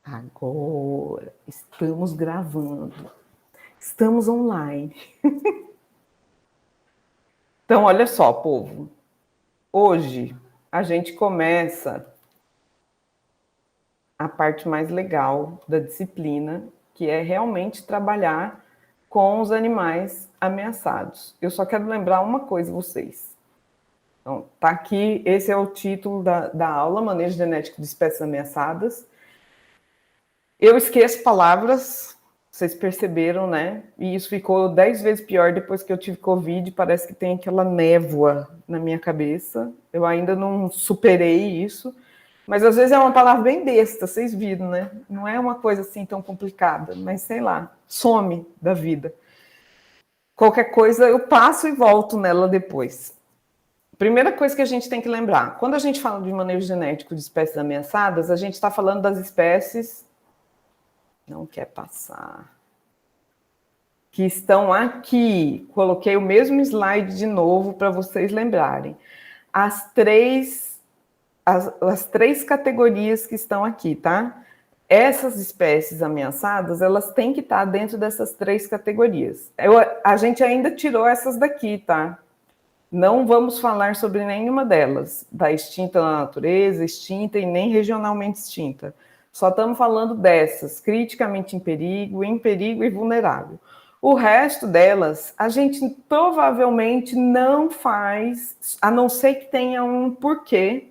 Agora estamos gravando, estamos online. Então, olha só, povo. Hoje a gente começa a parte mais legal da disciplina, que é realmente trabalhar com os animais ameaçados. Eu só quero lembrar uma coisa, vocês. Então, tá aqui, esse é o título da aula, Manejo Genético de Espécies Ameaçadas. Eu esqueço palavras, vocês perceberam, né? E isso ficou 10 vezes pior depois que eu tive Covid, parece que tem aquela névoa na minha cabeça. Eu ainda não superei isso, mas às vezes é uma palavra bem besta, vocês viram, né? Não é uma coisa assim tão complicada, mas sei lá, some da vida. Qualquer coisa eu passo e volto nela depois. Primeira coisa que a gente tem que lembrar, quando a gente fala de manejo genético de espécies ameaçadas, a gente está falando das espécies... Não quer passar. Que estão aqui. Coloquei o mesmo slide de novo para vocês lembrarem. As três categorias que estão aqui, tá? Essas espécies ameaçadas, elas têm que estar dentro dessas 3 categorias. A gente ainda tirou essas daqui, tá? Não vamos falar sobre nenhuma delas, da extinta na natureza, extinta e nem regionalmente extinta. Só estamos falando dessas, criticamente em perigo e vulnerável. O resto delas, a gente provavelmente não faz, a não ser que tenha um porquê,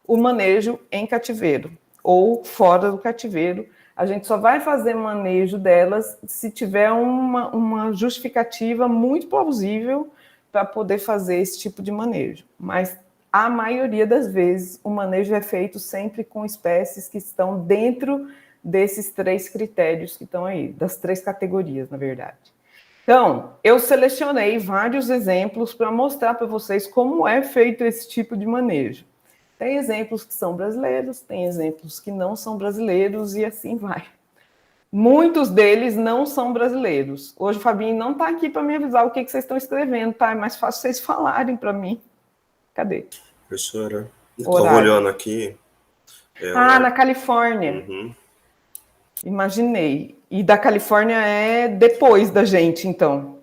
o manejo em cativeiro ou fora do cativeiro. A gente só vai fazer manejo delas se tiver uma justificativa muito plausível para poder fazer esse tipo de manejo. Mas a maioria das vezes o manejo é feito sempre com espécies que estão dentro desses 3 critérios que estão aí, das 3 categorias, na verdade. Então, eu selecionei vários exemplos para mostrar para vocês como é feito esse tipo de manejo. Tem exemplos que são brasileiros, tem exemplos que não são brasileiros e assim vai. Muitos deles não são brasileiros. Hoje o Fabinho não está aqui para me avisar o que vocês estão escrevendo, tá? É mais fácil vocês falarem para mim. Cadê? Professora, eu estava olhando aqui. Na Califórnia. Uhum. Imaginei. E da Califórnia é depois da gente, então.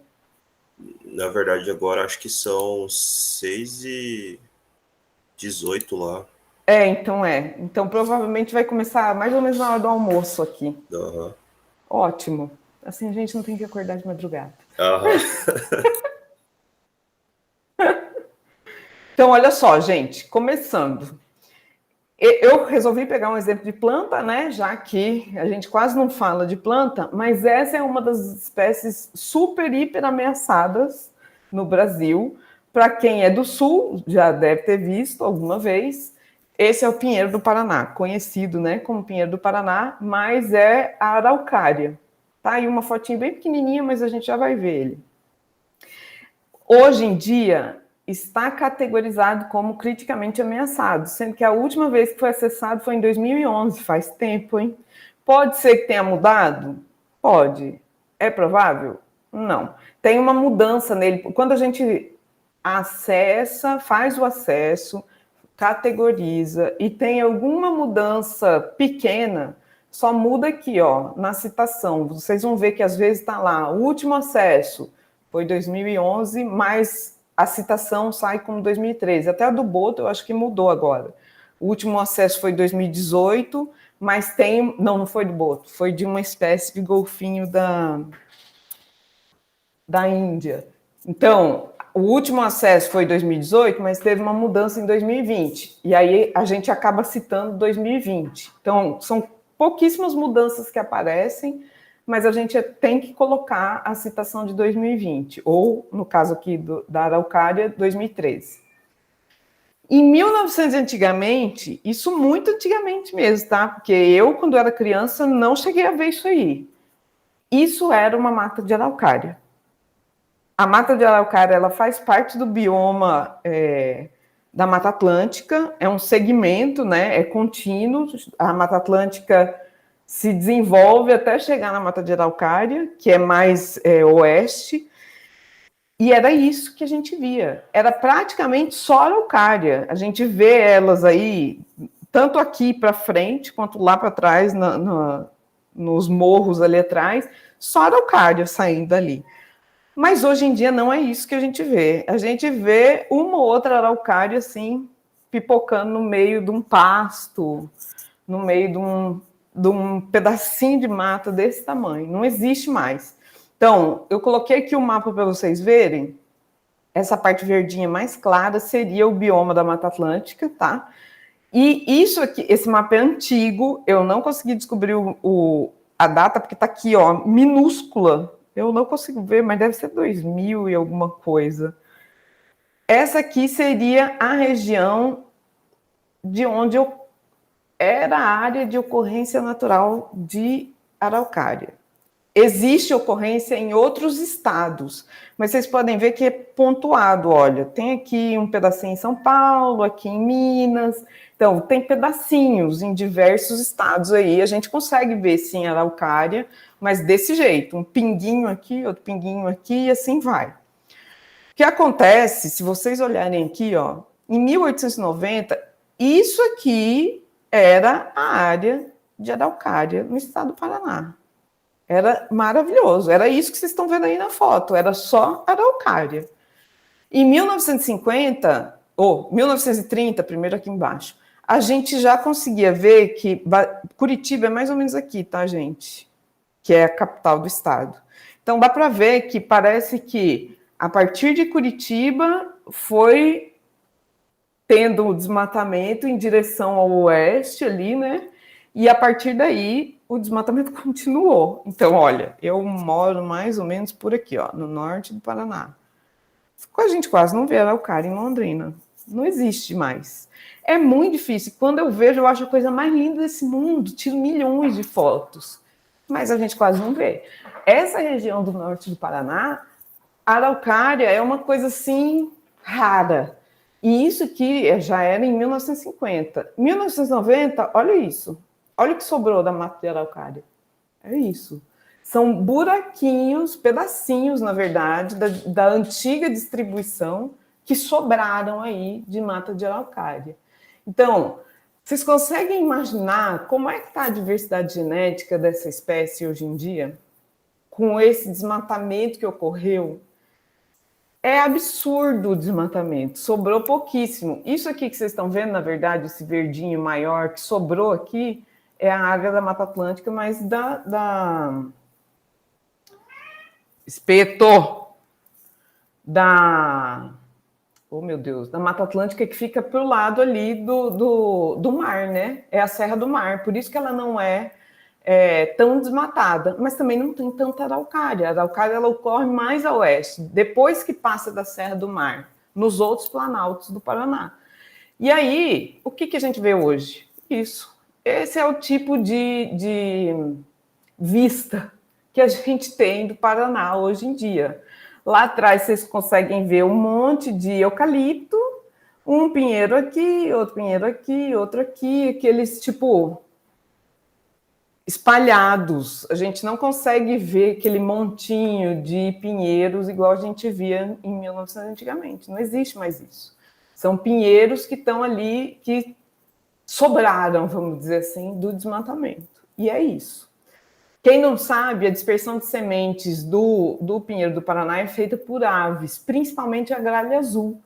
Na verdade, agora acho que são 6h18 lá. Então Então provavelmente vai começar mais ou menos na hora do almoço aqui. Uhum. Ótimo. Assim a gente não tem que acordar de madrugada. Então, olha só, gente, começando. Eu resolvi pegar um exemplo de planta, né? Já que a gente quase não fala de planta, mas essa é uma das espécies super, hiper ameaçadas no Brasil. Para quem é do sul, já deve ter visto alguma vez. Esse é o pinheiro do Paraná, conhecido, né, como pinheiro do Paraná, mas é a araucária. Tá aí uma fotinha bem pequenininha, mas a gente já vai ver ele. Hoje em dia, está categorizado como criticamente ameaçado, sendo que a última vez que foi acessado foi em 2011, faz tempo, hein? Pode ser que tenha mudado? Pode. É provável? Não. Tem uma mudança nele. Quando a gente acessa, faz o acesso, categoriza e tem alguma mudança pequena, só muda aqui, ó, na citação. Vocês vão ver que às vezes está lá, o último acesso foi 2011, mas a citação sai como 2013. Até a do Boto eu acho que mudou agora. O último acesso foi 2018, mas tem... Não foi do Boto, foi de uma espécie de golfinho da Índia. Então, o último acesso foi 2018, mas teve uma mudança em 2020. E aí a gente acaba citando 2020. Então, são pouquíssimas mudanças que aparecem, mas a gente tem que colocar a citação de 2020, ou, no caso aqui da araucária, 2013. Em 1900, antigamente, isso muito antigamente mesmo, tá? Porque eu, quando era criança, não cheguei a ver isso aí. Isso era uma mata de araucária. A mata de araucária, ela faz parte do bioma da Mata Atlântica, é um segmento, né? É contínuo. A Mata Atlântica se desenvolve até chegar na Mata de Araucária, que é mais oeste, e era isso que a gente via. Era praticamente só araucária. A gente vê elas aí tanto aqui para frente, quanto lá para trás, nos morros ali atrás, só araucária saindo dali. Mas hoje em dia não é isso que a gente vê. A gente vê uma ou outra araucária assim, pipocando no meio de um pasto, no meio de um pedacinho de mata desse tamanho. Não existe mais. Então, eu coloquei aqui o mapa para vocês verem. Essa parte verdinha mais clara seria o bioma da Mata Atlântica, tá? E isso aqui, esse mapa é antigo, eu não consegui descobrir a data, porque tá aqui, ó, minúscula. Eu não consigo ver, mas deve ser 2000 e alguma coisa. Essa aqui seria a região de onde era a área de ocorrência natural de araucária. Existe ocorrência em outros estados, mas vocês podem ver que é pontuado, olha, tem aqui um pedacinho em São Paulo, aqui em Minas, então tem pedacinhos em diversos estados aí, a gente consegue ver sim a araucária, mas desse jeito, um pinguinho aqui, outro pinguinho aqui, e assim vai. O que acontece, se vocês olharem aqui, ó, em 1890, isso aqui era a área de araucária no estado do Paraná. Era maravilhoso, era isso que vocês estão vendo aí na foto, era só araucária. Em 1950, ou 1930, primeiro aqui embaixo, a gente já conseguia ver que Curitiba é mais ou menos aqui, tá, gente? Que é a capital do estado. Então dá para ver que parece que a partir de Curitiba foi tendo o desmatamento em direção ao oeste ali, né? E a partir daí o desmatamento continuou. Então, olha, eu moro mais ou menos por aqui, ó, no norte do Paraná. A gente quase não vê araucária em Londrina. Não existe mais. É muito difícil. Quando eu vejo, eu acho a coisa mais linda desse mundo. Tiro milhões de fotos. Mas a gente quase não vê. Essa região do norte do Paraná, a araucária é uma coisa assim rara. E isso aqui já era em 1950. 1990, olha isso. Olha o que sobrou da mata de araucária. É isso. São buraquinhos, pedacinhos, na verdade, da antiga distribuição que sobraram aí de mata de araucária. Então, vocês conseguem imaginar como é que está a diversidade genética dessa espécie hoje em dia? Com esse desmatamento que ocorreu? É absurdo o desmatamento, sobrou pouquíssimo. Isso aqui que vocês estão vendo, na verdade, esse verdinho maior que sobrou aqui, é a área da Mata Atlântica, mas oh meu Deus, da Mata Atlântica que fica para o lado ali do mar, né? É a Serra do Mar, por isso que ela não é tão desmatada, mas também não tem tanta araucária. A araucária ela ocorre mais a oeste, depois que passa da Serra do Mar, nos outros planaltos do Paraná. E aí, o que a gente vê hoje? Isso. Esse é o tipo de vista que a gente tem do Paraná hoje em dia. Lá atrás vocês conseguem ver um monte de eucalipto, um pinheiro aqui, outro pinheiro aqui, outro aqui, aqueles tipo espalhados. A gente não consegue ver aquele montinho de pinheiros igual a gente via em 1900 antigamente. Não existe mais isso. São pinheiros que estão ali, que sobraram, vamos dizer assim, do desmatamento. E é isso. Quem não sabe, a dispersão de sementes do pinheiro do Paraná é feita por aves, principalmente a gralha azul,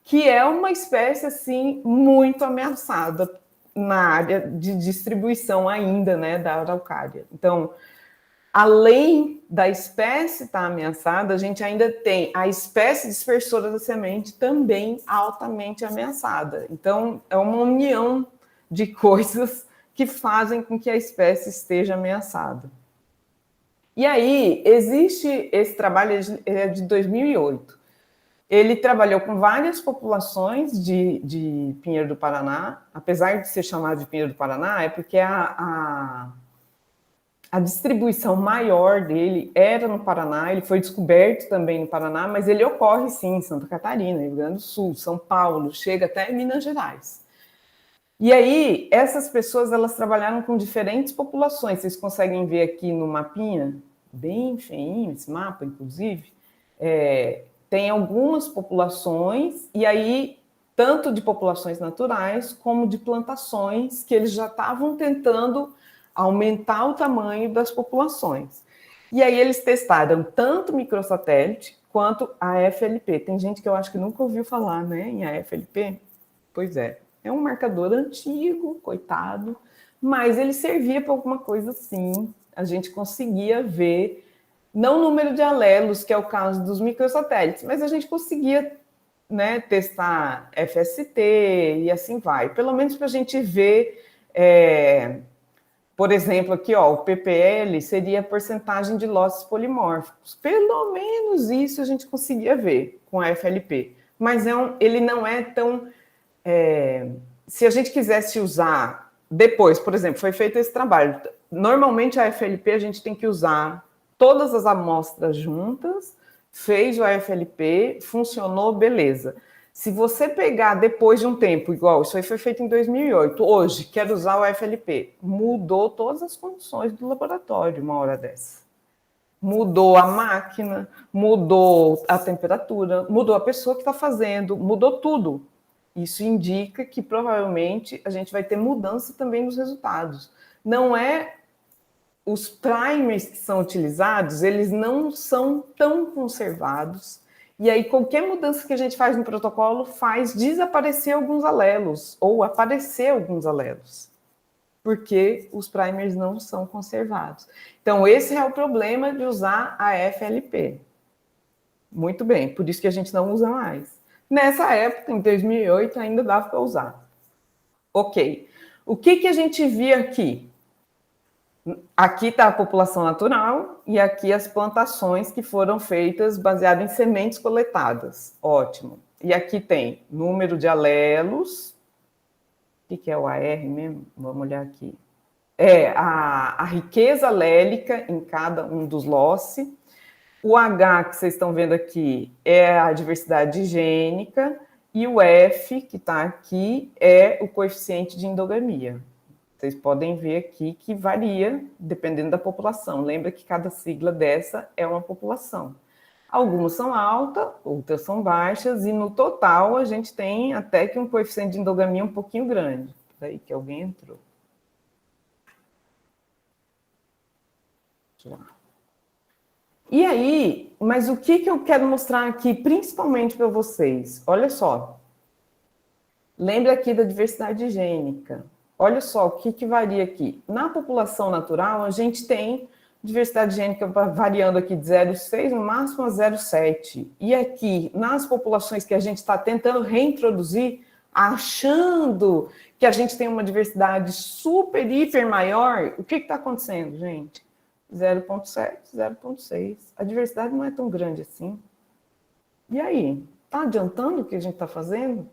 que é uma espécie assim muito ameaçada na área de distribuição ainda, né, da araucária. Então, além da espécie estar ameaçada, a gente ainda tem a espécie dispersora da semente também altamente ameaçada. Então, é uma união de coisas que fazem com que a espécie esteja ameaçada. E aí, existe esse trabalho de 2008. Ele trabalhou com várias populações de pinheiro do Paraná, apesar de ser chamado de pinheiro do Paraná, é porque a distribuição maior dele era no Paraná, ele foi descoberto também no Paraná, mas ele ocorre sim em Santa Catarina, Rio Grande do Sul, São Paulo, chega até Minas Gerais. E aí, essas pessoas, elas trabalharam com diferentes populações. Vocês conseguem ver aqui no mapinha, bem feinho esse mapa, inclusive, tem algumas populações, e aí tanto de populações naturais como de plantações, que eles já estavam tentando aumentar o tamanho das populações. E aí eles testaram tanto microsatélite quanto a AFLP. Tem gente que eu acho que nunca ouviu falar, né, em AFLP? Pois é um marcador antigo, coitado, mas ele servia para alguma coisa sim. A gente conseguia ver, não o número de alelos, que é o caso dos microsatélites, mas a gente conseguia, né, testar FST e assim vai. Pelo menos para a gente ver, por exemplo, aqui, ó, o PPL seria a porcentagem de losses polimórficos. Pelo menos isso a gente conseguia ver com a FLP. Mas ele não é tão... se a gente quisesse usar depois, por exemplo, foi feito esse trabalho. Normalmente a FLP a gente tem que usar todas as amostras juntas, fez o AFLP, funcionou, beleza. Se você pegar depois de um tempo, igual isso aí foi feito em 2008, hoje quer usar o AFLP, mudou todas as condições do laboratório uma hora dessa. Mudou a máquina, mudou a temperatura, mudou a pessoa que está fazendo, mudou tudo. Isso indica que provavelmente a gente vai ter mudança também nos resultados. Não é os primers que são utilizados, eles não são tão conservados. E aí, qualquer mudança que a gente faz no protocolo faz desaparecer alguns alelos, ou aparecer alguns alelos, porque os primers não são conservados. Então, esse é o problema de usar a FLP. Muito bem, por isso que a gente não usa mais. Nessa época, em 2008, ainda dava para usar. Ok. O que a gente via aqui? Aqui está a população natural e aqui as plantações que foram feitas baseadas em sementes coletadas. Ótimo. E aqui tem número de alelos. O que é o AR mesmo? Vamos olhar aqui. É a riqueza alélica em cada um dos loci. O H que vocês estão vendo aqui é a diversidade gênica. E o F, que está aqui, é o coeficiente de endogamia. Vocês podem ver aqui que varia dependendo da população. Lembra que cada sigla dessa é uma população. Algumas são altas, outras são baixas, e no total a gente tem até que um coeficiente de endogamia um pouquinho grande. Daí que alguém entrou. E aí, mas o que eu quero mostrar aqui, principalmente para vocês? Olha só. Lembra aqui da diversidade gênica. Olha só o que varia aqui. Na população natural, a gente tem diversidade gênica variando aqui de 0,6 no máximo a 0,7. E aqui, nas populações que a gente está tentando reintroduzir, achando que a gente tem uma diversidade super, hiper maior, o que está acontecendo, gente? 0,7, 0,6. A diversidade não é tão grande assim. E aí? Está adiantando o que a gente está fazendo?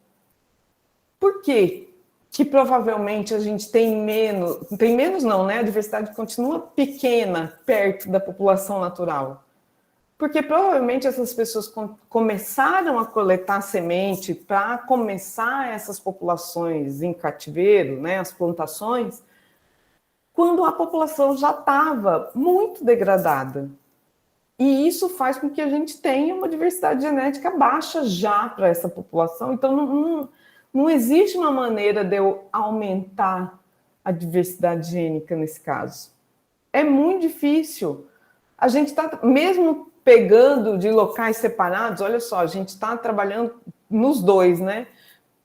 Por quê? Que provavelmente a gente tem menos não, né? A diversidade continua pequena perto da população natural. Porque provavelmente essas pessoas começaram a coletar semente para começar essas populações em cativeiro, né? As plantações, quando a população já estava muito degradada. E isso faz com que a gente tenha uma diversidade genética baixa já para essa população. Então, não existe uma maneira de eu aumentar a diversidade gênica nesse caso. É muito difícil. A gente está, mesmo pegando de locais separados, olha só, a gente está trabalhando nos dois, né?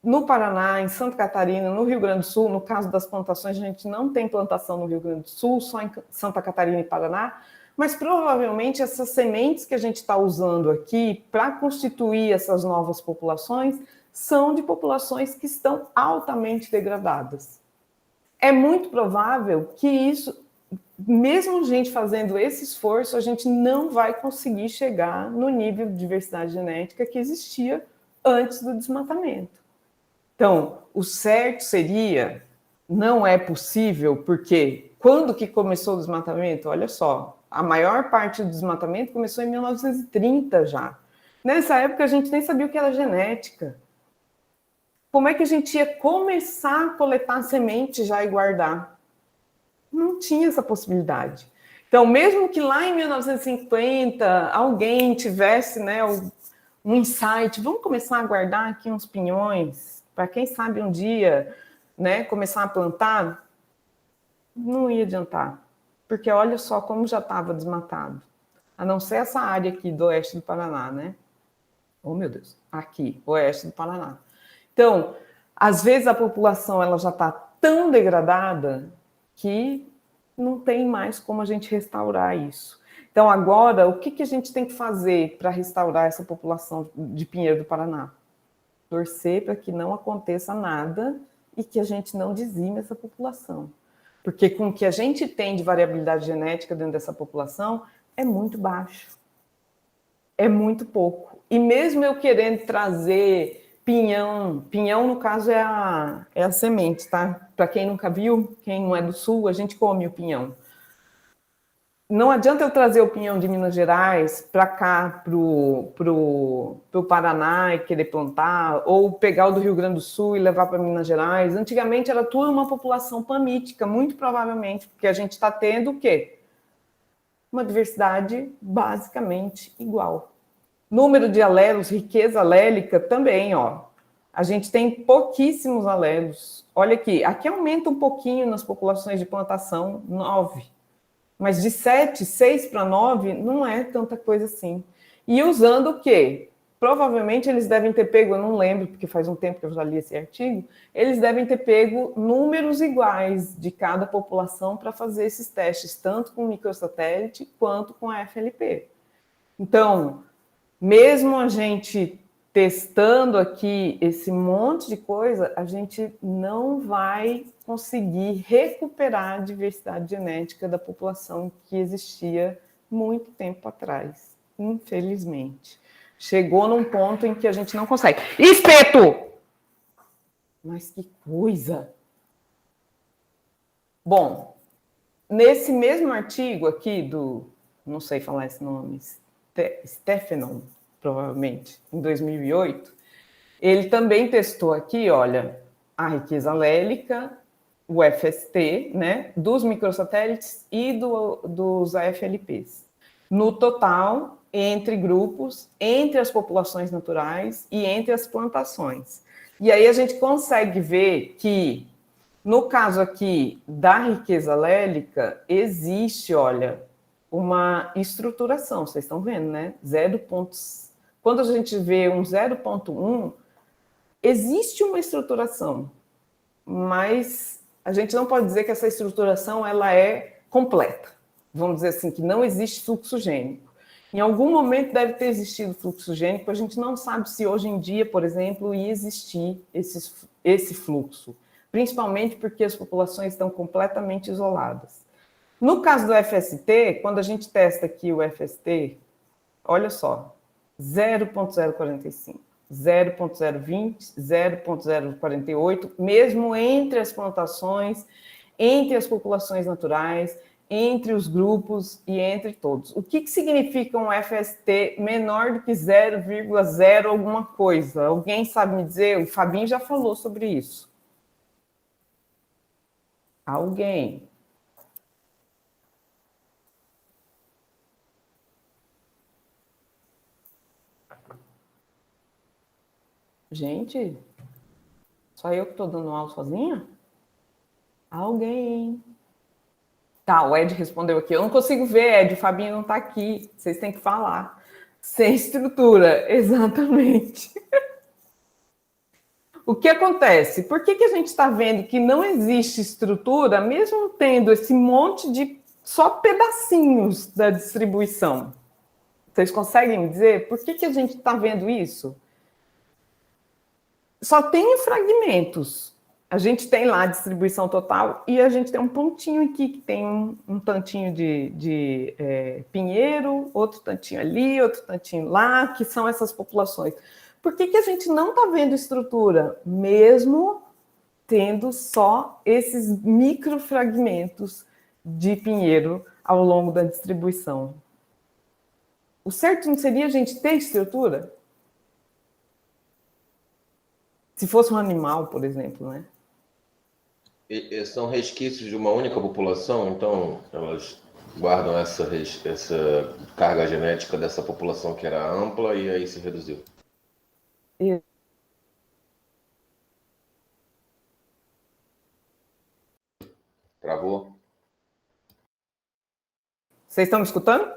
No Paraná, em Santa Catarina, no Rio Grande do Sul, no caso das plantações, a gente não tem plantação no Rio Grande do Sul, só em Santa Catarina e Paraná, mas provavelmente essas sementes que a gente está usando aqui para constituir essas novas populações são de populações que estão altamente degradadas. É muito provável que isso, mesmo a gente fazendo esse esforço, a gente não vai conseguir chegar no nível de diversidade genética que existia antes do desmatamento. Então, o certo seria, não é possível, porque quando que começou o desmatamento? Olha só, a maior parte do desmatamento começou em 1930 já. Nessa época a gente nem sabia o que era genética. Como é que a gente ia começar a coletar semente já e guardar? Não tinha essa possibilidade. Então, mesmo que lá em 1950 alguém tivesse, né, um insight, vamos começar a guardar aqui uns pinhões, para quem sabe um dia, né, começar a plantar, não ia adiantar, porque olha só como já estava desmatado, a não ser essa área aqui do oeste do Paraná, né? Oh, meu Deus, aqui, oeste do Paraná. Então, às vezes a população ela já está tão degradada que não tem mais como a gente restaurar isso. Então, agora, o que a gente tem que fazer para restaurar essa população de Pinheiro do Paraná? Torcer para que não aconteça nada e que a gente não dizime essa população. Porque com o que a gente tem de variabilidade genética dentro dessa população é muito baixo. É muito pouco. E mesmo eu querendo trazer pinhão no caso é a semente, tá? Para quem nunca viu, quem não é do sul, a gente come o pinhão. Não adianta eu trazer o pinhão de Minas Gerais para cá, pro Paraná e querer plantar, ou pegar o do Rio Grande do Sul e levar para Minas Gerais. Antigamente era tudo uma população pamítica, muito provavelmente, porque a gente está tendo o quê? Uma diversidade basicamente igual. Número de alelos, riqueza alélica também, ó. A gente tem pouquíssimos alelos. Olha aqui aumenta um pouquinho nas populações de plantação, 9. Mas de 7, 6 para 9 não é tanta coisa assim. E usando o quê? Provavelmente eles devem ter pego, eu não lembro, porque faz um tempo que eu já li esse artigo, eles devem ter pego números iguais de cada população para fazer esses testes, tanto com microsatélite quanto com a FLP. Então, mesmo a gente testando aqui esse monte de coisa, a gente não vai conseguir recuperar a diversidade genética da população que existia muito tempo atrás, infelizmente. Chegou num ponto em que a gente não consegue. Espeto! Mas que coisa! Bom, nesse mesmo artigo aqui do, não sei falar esse nome, Stephanon, provavelmente, em 2008, ele também testou aqui, olha, a riqueza alélica, o FST, né, dos microsatélites e dos AFLPs. No total, entre grupos, entre as populações naturais e entre as plantações. E aí a gente consegue ver que, no caso aqui da riqueza alélica, existe, olha, uma estruturação, vocês estão vendo, né? 0. Quando a gente vê um 0,1, existe uma estruturação, mas a gente não pode dizer que essa estruturação ela é completa. Vamos dizer assim, que não existe fluxo gênico. Em algum momento deve ter existido fluxo gênico, a gente não sabe se hoje em dia, por exemplo, ia existir esse fluxo, principalmente porque as populações estão completamente isoladas. No caso do FST, quando a gente testa aqui o FST, olha só, 0,045, 0,020, 0,048, mesmo entre as plantações, entre as populações naturais, entre os grupos e entre todos. O que significa um FST menor do que 0,0 alguma coisa? Alguém sabe me dizer? O Fabinho já falou sobre isso. Alguém? Gente, só eu que estou dando aula sozinha? Alguém? Tá, o Ed respondeu aqui. Eu não consigo ver, Ed, o Fabinho não está aqui. Vocês têm que falar. Sem estrutura, exatamente. O que acontece? Por que a gente está vendo que não existe estrutura, mesmo tendo esse monte de só pedacinhos da distribuição? Vocês conseguem me dizer por que a gente está vendo isso? Só tem fragmentos. A gente tem lá a distribuição total e a gente tem um pontinho aqui que tem um tantinho de pinheiro, outro tantinho ali, outro tantinho lá, que são essas populações. Por que a gente não está vendo estrutura, mesmo tendo só esses microfragmentos de pinheiro ao longo da distribuição? O certo não seria a gente ter estrutura? Se fosse um animal, por exemplo, né? E são resquícios de uma única população, então elas guardam essa carga genética dessa população que era ampla e aí se reduziu. E Travou? vocês estão me escutando?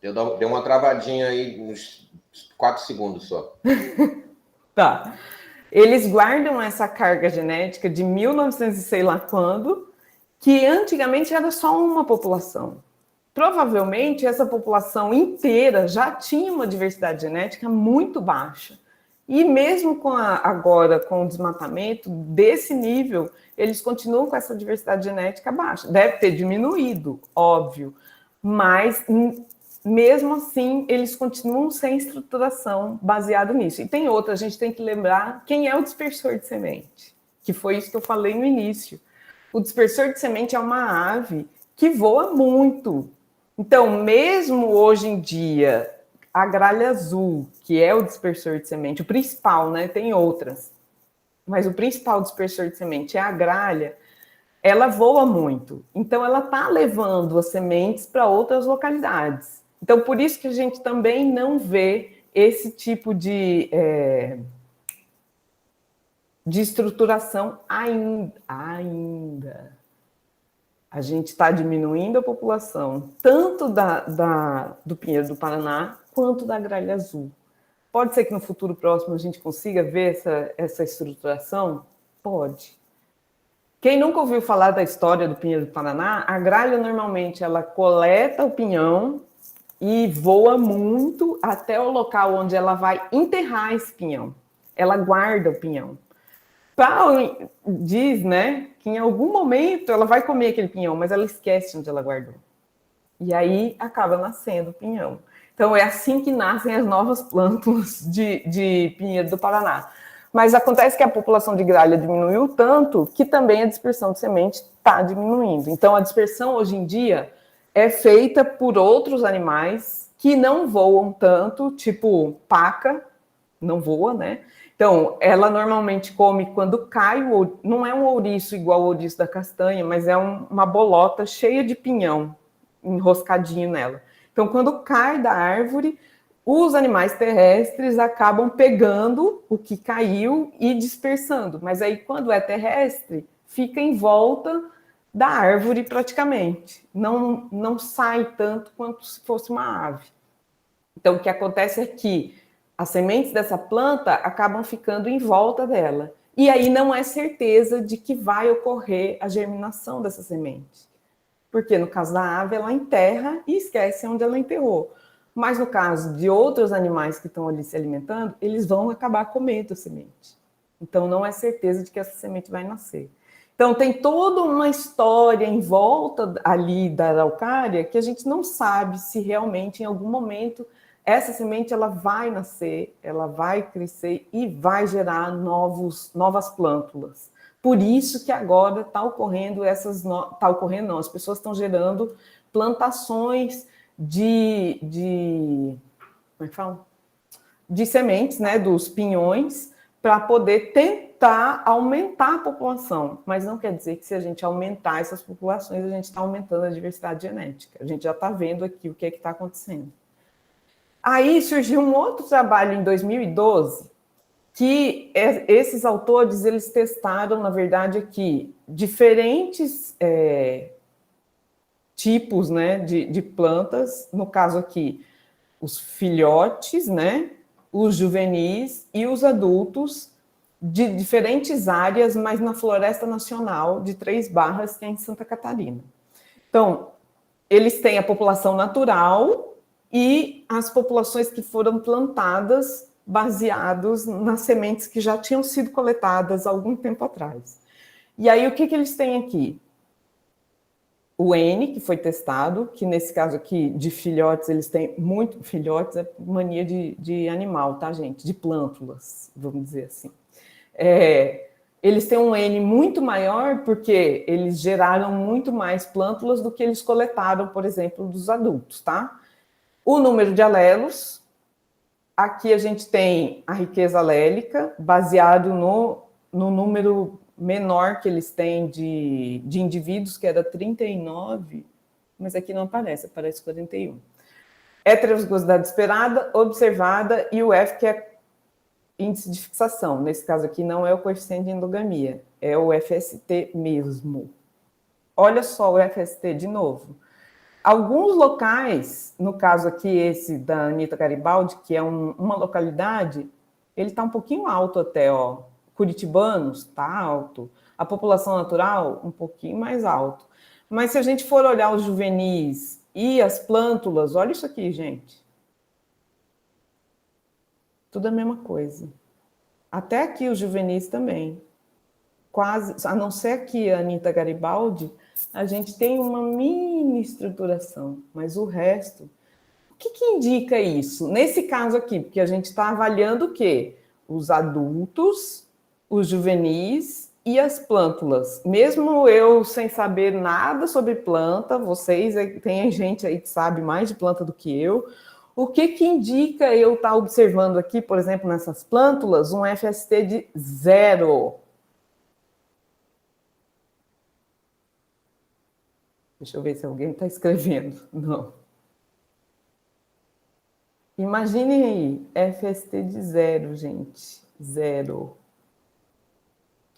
Deu uma travadinha aí, uns 4 segundos só. Tá. Eles guardam essa carga genética de 1900 e sei lá quando, que antigamente era só uma população. Provavelmente essa população inteira já tinha uma diversidade genética muito baixa. E mesmo agora com o desmatamento desse nível, eles continuam com essa diversidade genética baixa. Deve ter diminuído, óbvio, mas mesmo assim eles continuam sem estruturação baseada nisso. E tem outra, a gente tem que lembrar quem é o dispersor de semente, que foi isso que eu falei no início. O dispersor de semente é uma ave que voa muito. Então, mesmo hoje em dia, a gralha azul, que é o dispersor de semente, o principal, né? Tem outras, mas o principal dispersor de semente é a gralha, ela voa muito. Então, ela está levando as sementes para outras localidades. Então, por isso que a gente também não vê esse tipo de estruturação ainda. A gente está diminuindo a população, tanto do pinheiro do Paraná, quanto da gralha azul. Pode ser que no futuro próximo a gente consiga ver essa estruturação? Pode. Quem nunca ouviu falar da história do pinheiro do Paraná, a gralha normalmente ela coleta o pinhão e voa muito até o local onde ela vai enterrar esse pinhão. Ela guarda o pinhão. Diz, né, que em algum momento ela vai comer aquele pinhão, mas ela esquece onde ela guardou. E aí acaba nascendo o pinhão. Então é assim que nascem as novas plântulas de pinheiro do Paraná. Mas acontece que a população de gralha diminuiu tanto que também a dispersão de semente está diminuindo. Então a dispersão hoje em dia é feita por outros animais que não voam tanto, tipo paca, não voa, né? Então, ela normalmente come quando cai, não é um ouriço igual o ouriço da castanha, mas é uma bolota cheia de pinhão enroscadinho nela. Então, quando cai da árvore, os animais terrestres acabam pegando o que caiu e dispersando. Mas aí, quando é terrestre, fica em volta da árvore praticamente. Não sai tanto quanto se fosse uma ave. Então, o que acontece é que as sementes dessa planta acabam ficando em volta dela. E aí não é certeza de que vai ocorrer a germinação dessa semente. Porque no caso da ave, ela enterra e esquece onde ela enterrou. Mas no caso de outros animais que estão ali se alimentando, eles vão acabar comendo a semente. Então não é certeza de que essa semente vai nascer. Então tem toda uma história em volta ali da araucária que a gente não sabe se realmente em algum momento essa semente ela vai nascer, ela vai crescer e vai gerar novas plântulas. Por isso que agora está ocorrendo as pessoas estão gerando plantações como é que fala? De sementes, né, dos pinhões, para poder tentar aumentar a população. Mas não quer dizer que se a gente aumentar essas populações, a gente está aumentando a diversidade genética. A gente já está vendo aqui o que está acontecendo. Aí surgiu um outro trabalho em 2012, que esses autores eles testaram, na verdade, aqui diferentes tipos, né, de plantas, no caso aqui, os filhotes, né, os juvenis e os adultos de diferentes áreas, mas na Floresta Nacional de Três Barras, que é em Santa Catarina. Então, eles têm a população natural e as populações que foram plantadas baseados nas sementes que já tinham sido coletadas há algum tempo atrás. E aí, o que eles têm aqui? O N, que foi testado, que nesse caso aqui, de filhotes, eles têm muito... Filhotes é mania de animal, tá, gente? De plântulas, vamos dizer assim. Eles têm um N muito maior porque eles geraram muito mais plântulas do que eles coletaram, por exemplo, dos adultos, tá? O número de alelos, aqui a gente tem a riqueza alélica, baseado no número menor que eles têm de indivíduos, que era 39, mas aqui não aparece, aparece 41. Heterozgosidade esperada, observada, e o F, que é índice de fixação. Nesse caso aqui não é o coeficiente de endogamia, é o FST mesmo. Olha só o FST de novo. Alguns locais, no caso aqui esse da Anitta Garibaldi, que é uma localidade, ele está um pouquinho alto até, ó. Curitibanos, está alto. A população natural, um pouquinho mais alto. Mas se a gente for olhar os juvenis e as plântulas, olha isso aqui, gente. Tudo a mesma coisa. Até aqui os juvenis também. Quase, a não ser aqui a Anitta Garibaldi, a gente tem uma mini estruturação, mas o resto... O que indica isso? Nesse caso aqui, porque a gente está avaliando o quê? Os adultos, os juvenis e as plântulas. Mesmo eu sem saber nada sobre planta, vocês, tem gente aí que sabe mais de planta do que eu, o que indica eu estar observando aqui, por exemplo, nessas plântulas, um FST de 0? Deixa eu ver se alguém está escrevendo. Não. Imaginem aí, FST de 0, gente. 0.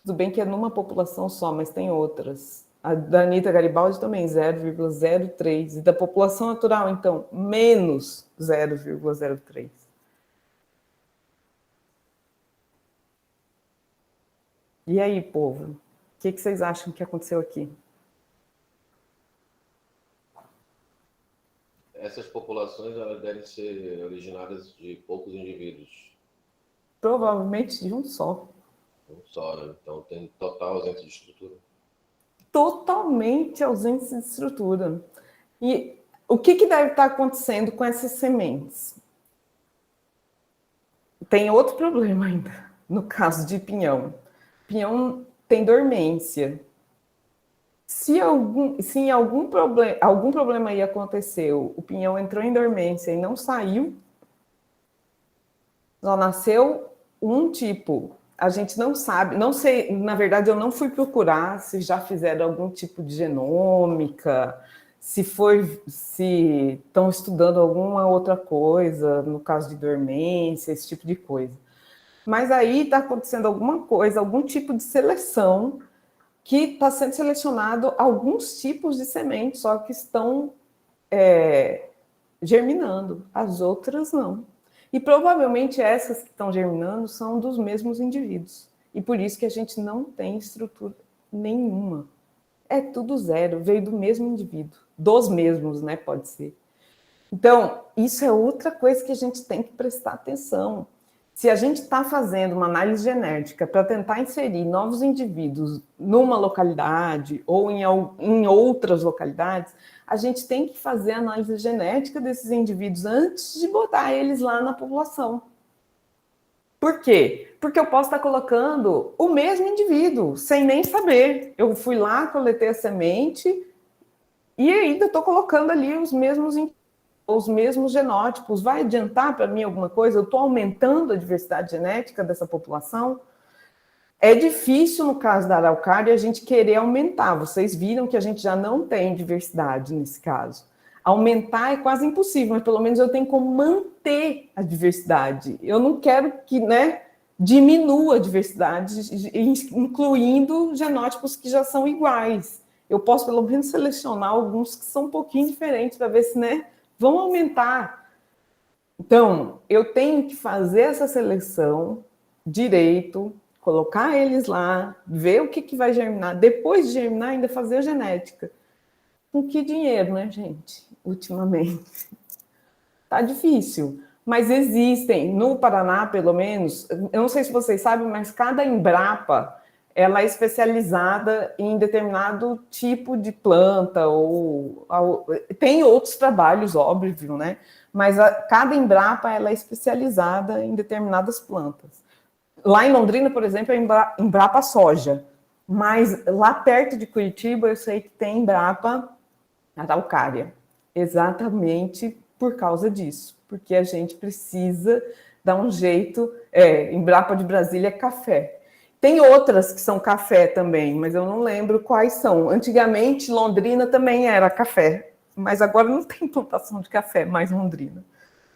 Tudo bem que é numa população só, mas tem outras. A da Anitta Garibaldi também, 0,03. E da população natural, então, menos 0,03. E aí, povo? O que vocês acham que aconteceu aqui? Essas populações elas devem ser originadas de poucos indivíduos. Provavelmente de um só. Um só, né? Então tem total ausência de estrutura. Totalmente ausência de estrutura. E o que deve estar acontecendo com essas sementes? Tem outro problema ainda, no caso de pinhão. Pinhão tem dormência. Se em algum problema aí aconteceu, o pinhão entrou em dormência e não saiu, só nasceu um tipo. A gente não sabe, não sei, na verdade eu não fui procurar se já fizeram algum tipo de genômica, se estão estudando alguma outra coisa, no caso de dormência, esse tipo de coisa. Mas aí está acontecendo alguma coisa, algum tipo de seleção, que está sendo selecionado alguns tipos de sementes, só que estão germinando, as outras não. E provavelmente essas que estão germinando são dos mesmos indivíduos. E por isso que a gente não tem estrutura nenhuma. É tudo 0, veio do mesmo indivíduo. Dos mesmos, né? Pode ser. Então, isso é outra coisa que a gente tem que prestar atenção. Se a gente está fazendo uma análise genética para tentar inserir novos indivíduos numa localidade ou em outras localidades, a gente tem que fazer a análise genética desses indivíduos antes de botar eles lá na população. Por quê? Porque eu posso estar colocando o mesmo indivíduo, sem nem saber. Eu fui lá, coletei a semente e ainda estou colocando ali os mesmos genótipos. Vai adiantar para mim alguma coisa? Eu estou aumentando a diversidade genética dessa população? É difícil, no caso da araucária, a gente querer aumentar. Vocês viram que a gente já não tem diversidade nesse caso. Aumentar é quase impossível, mas pelo menos eu tenho como manter a diversidade. Eu não quero que, diminua a diversidade, incluindo genótipos que já são iguais. Eu posso pelo menos selecionar alguns que são um pouquinho diferentes para ver se, vão aumentar. Então, eu tenho que fazer essa seleção direito, colocar eles lá, ver o que vai germinar. Depois de germinar, ainda fazer a genética. Com que dinheiro, né, gente? Ultimamente. Tá difícil. Mas existem, no Paraná, pelo menos, eu não sei se vocês sabem, mas cada Embrapa, ela é especializada em determinado tipo de planta, tem outros trabalhos, óbvio, né? Mas cada Embrapa, ela é especializada em determinadas plantas. Lá em Londrina, por exemplo, é Embrapa soja. Mas lá perto de Curitiba, eu sei que tem Embrapa araucária. Exatamente por causa disso. Porque a gente precisa dar um jeito... Embrapa de Brasília é café. Tem outras que são café também, mas eu não lembro quais são. Antigamente, Londrina também era café. mas agora não tem plantação de café mais em Londrina.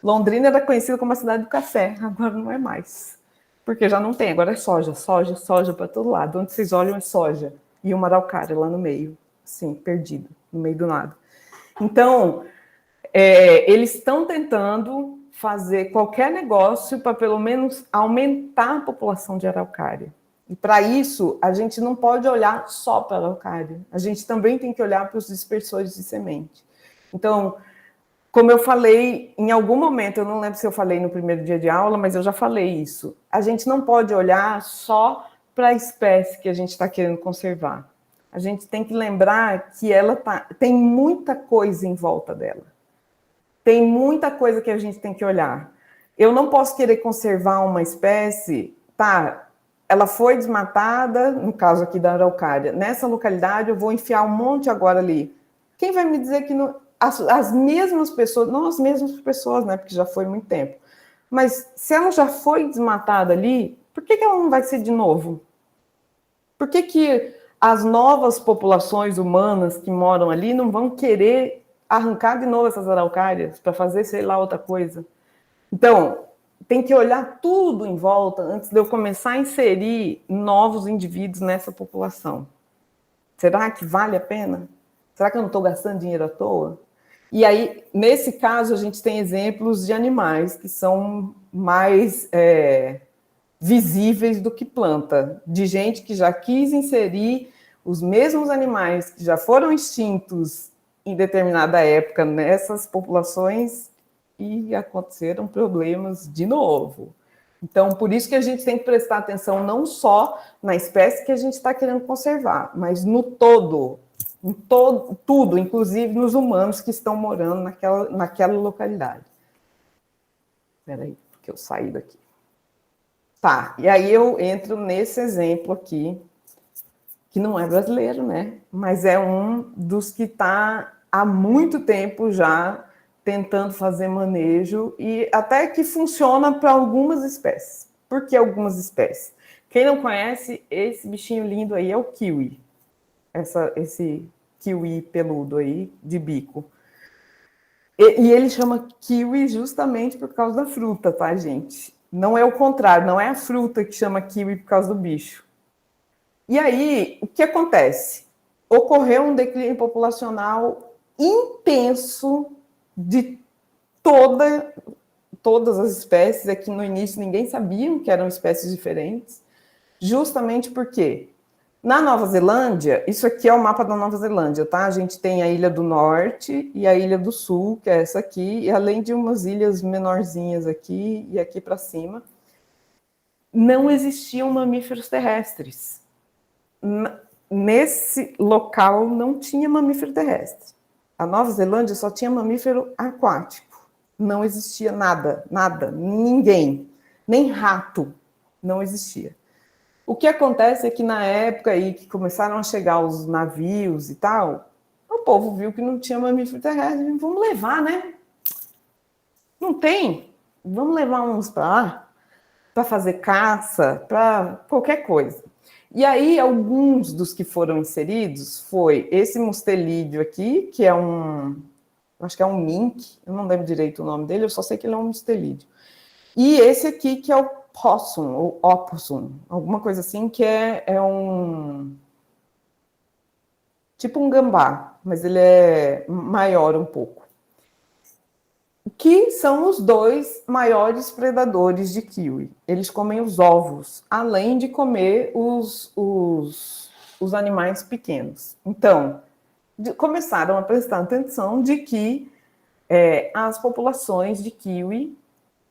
Londrina era conhecida como a cidade do café, agora não é mais. Porque já não tem, agora é soja, soja, soja para todo lado. Onde vocês olham é soja. E uma araucária lá no meio, assim, perdido, no meio do nada. Então, eles estão tentando fazer qualquer negócio para pelo menos aumentar a população de araucária. E para isso, a gente não pode olhar só para a araucária. A gente também tem que olhar para os dispersores de semente. Então, como eu falei em algum momento, eu não lembro se eu falei no primeiro dia de aula, mas eu já falei isso. A gente não pode olhar só para a espécie que a gente está querendo conservar. A gente tem que lembrar que ela tem muita coisa em volta dela. Tem muita coisa que a gente tem que olhar. Eu não posso querer conservar uma espécie, tá? Ela foi desmatada, no caso aqui da araucária. Nessa localidade, eu vou enfiar um monte agora ali. Quem vai me dizer que não, as mesmas pessoas, não as mesmas pessoas, né? Porque já foi muito tempo. Mas se ela já foi desmatada ali, por que ela não vai ser de novo? Por que as novas populações humanas que moram ali não vão querer arrancar de novo essas araucárias para fazer, sei lá, outra coisa? Então, tem que olhar tudo em volta antes de eu começar a inserir novos indivíduos nessa população. Será que vale a pena? Será que eu não estou gastando dinheiro à toa? E aí, nesse caso, a gente tem exemplos de animais que são mais visíveis do que planta, de gente que já quis inserir os mesmos animais que já foram extintos em determinada época nessas populações e aconteceram problemas de novo. Então, por isso que a gente tem que prestar atenção não só na espécie que a gente está querendo conservar, mas no todo, em tudo, inclusive nos humanos que estão morando naquela localidade. Espera aí, porque eu saí daqui. Tá, e aí eu entro nesse exemplo aqui, que não é brasileiro, né? Mas é um dos que está há muito tempo já tentando fazer manejo e até que funciona para algumas espécies. Por que algumas espécies? Quem não conhece, esse bichinho lindo aí é o kiwi. Esse kiwi peludo aí, de bico. E ele chama kiwi justamente por causa da fruta, tá, gente? Não é o contrário, não é a fruta que chama kiwi por causa do bicho. E aí, o que acontece? Ocorreu um declínio populacional intenso de todas as espécies. Aqui no início ninguém sabia que eram espécies diferentes, justamente porque na Nova Zelândia, isso aqui é o mapa da Nova Zelândia, tá? A gente tem a Ilha do Norte e a Ilha do Sul, que é essa aqui, e além de umas ilhas menorzinhas aqui e aqui para cima, não existiam mamíferos terrestres. Nesse local não tinha mamífero terrestre. A Nova Zelândia só tinha mamífero aquático. Não existia nada, ninguém, nem rato, não existia. O que acontece é que na época aí que começaram a chegar os navios e tal, o povo viu que não tinha mamífero terrestre, vamos levar, né? Não tem? Vamos levar uns para lá, para fazer caça, para qualquer coisa. E aí, alguns dos que foram inseridos foi esse mustelídeo aqui, que é acho que é um mink, eu não lembro direito o nome dele, eu só sei que ele é um mustelídeo. E esse aqui, que é o possum, ou opossum, alguma coisa assim, que é tipo um gambá, mas ele é maior um pouco. Que são os dois maiores predadores de kiwi. Eles comem os ovos, além de comer os animais pequenos. Então, começaram a prestar atenção de que as populações de kiwi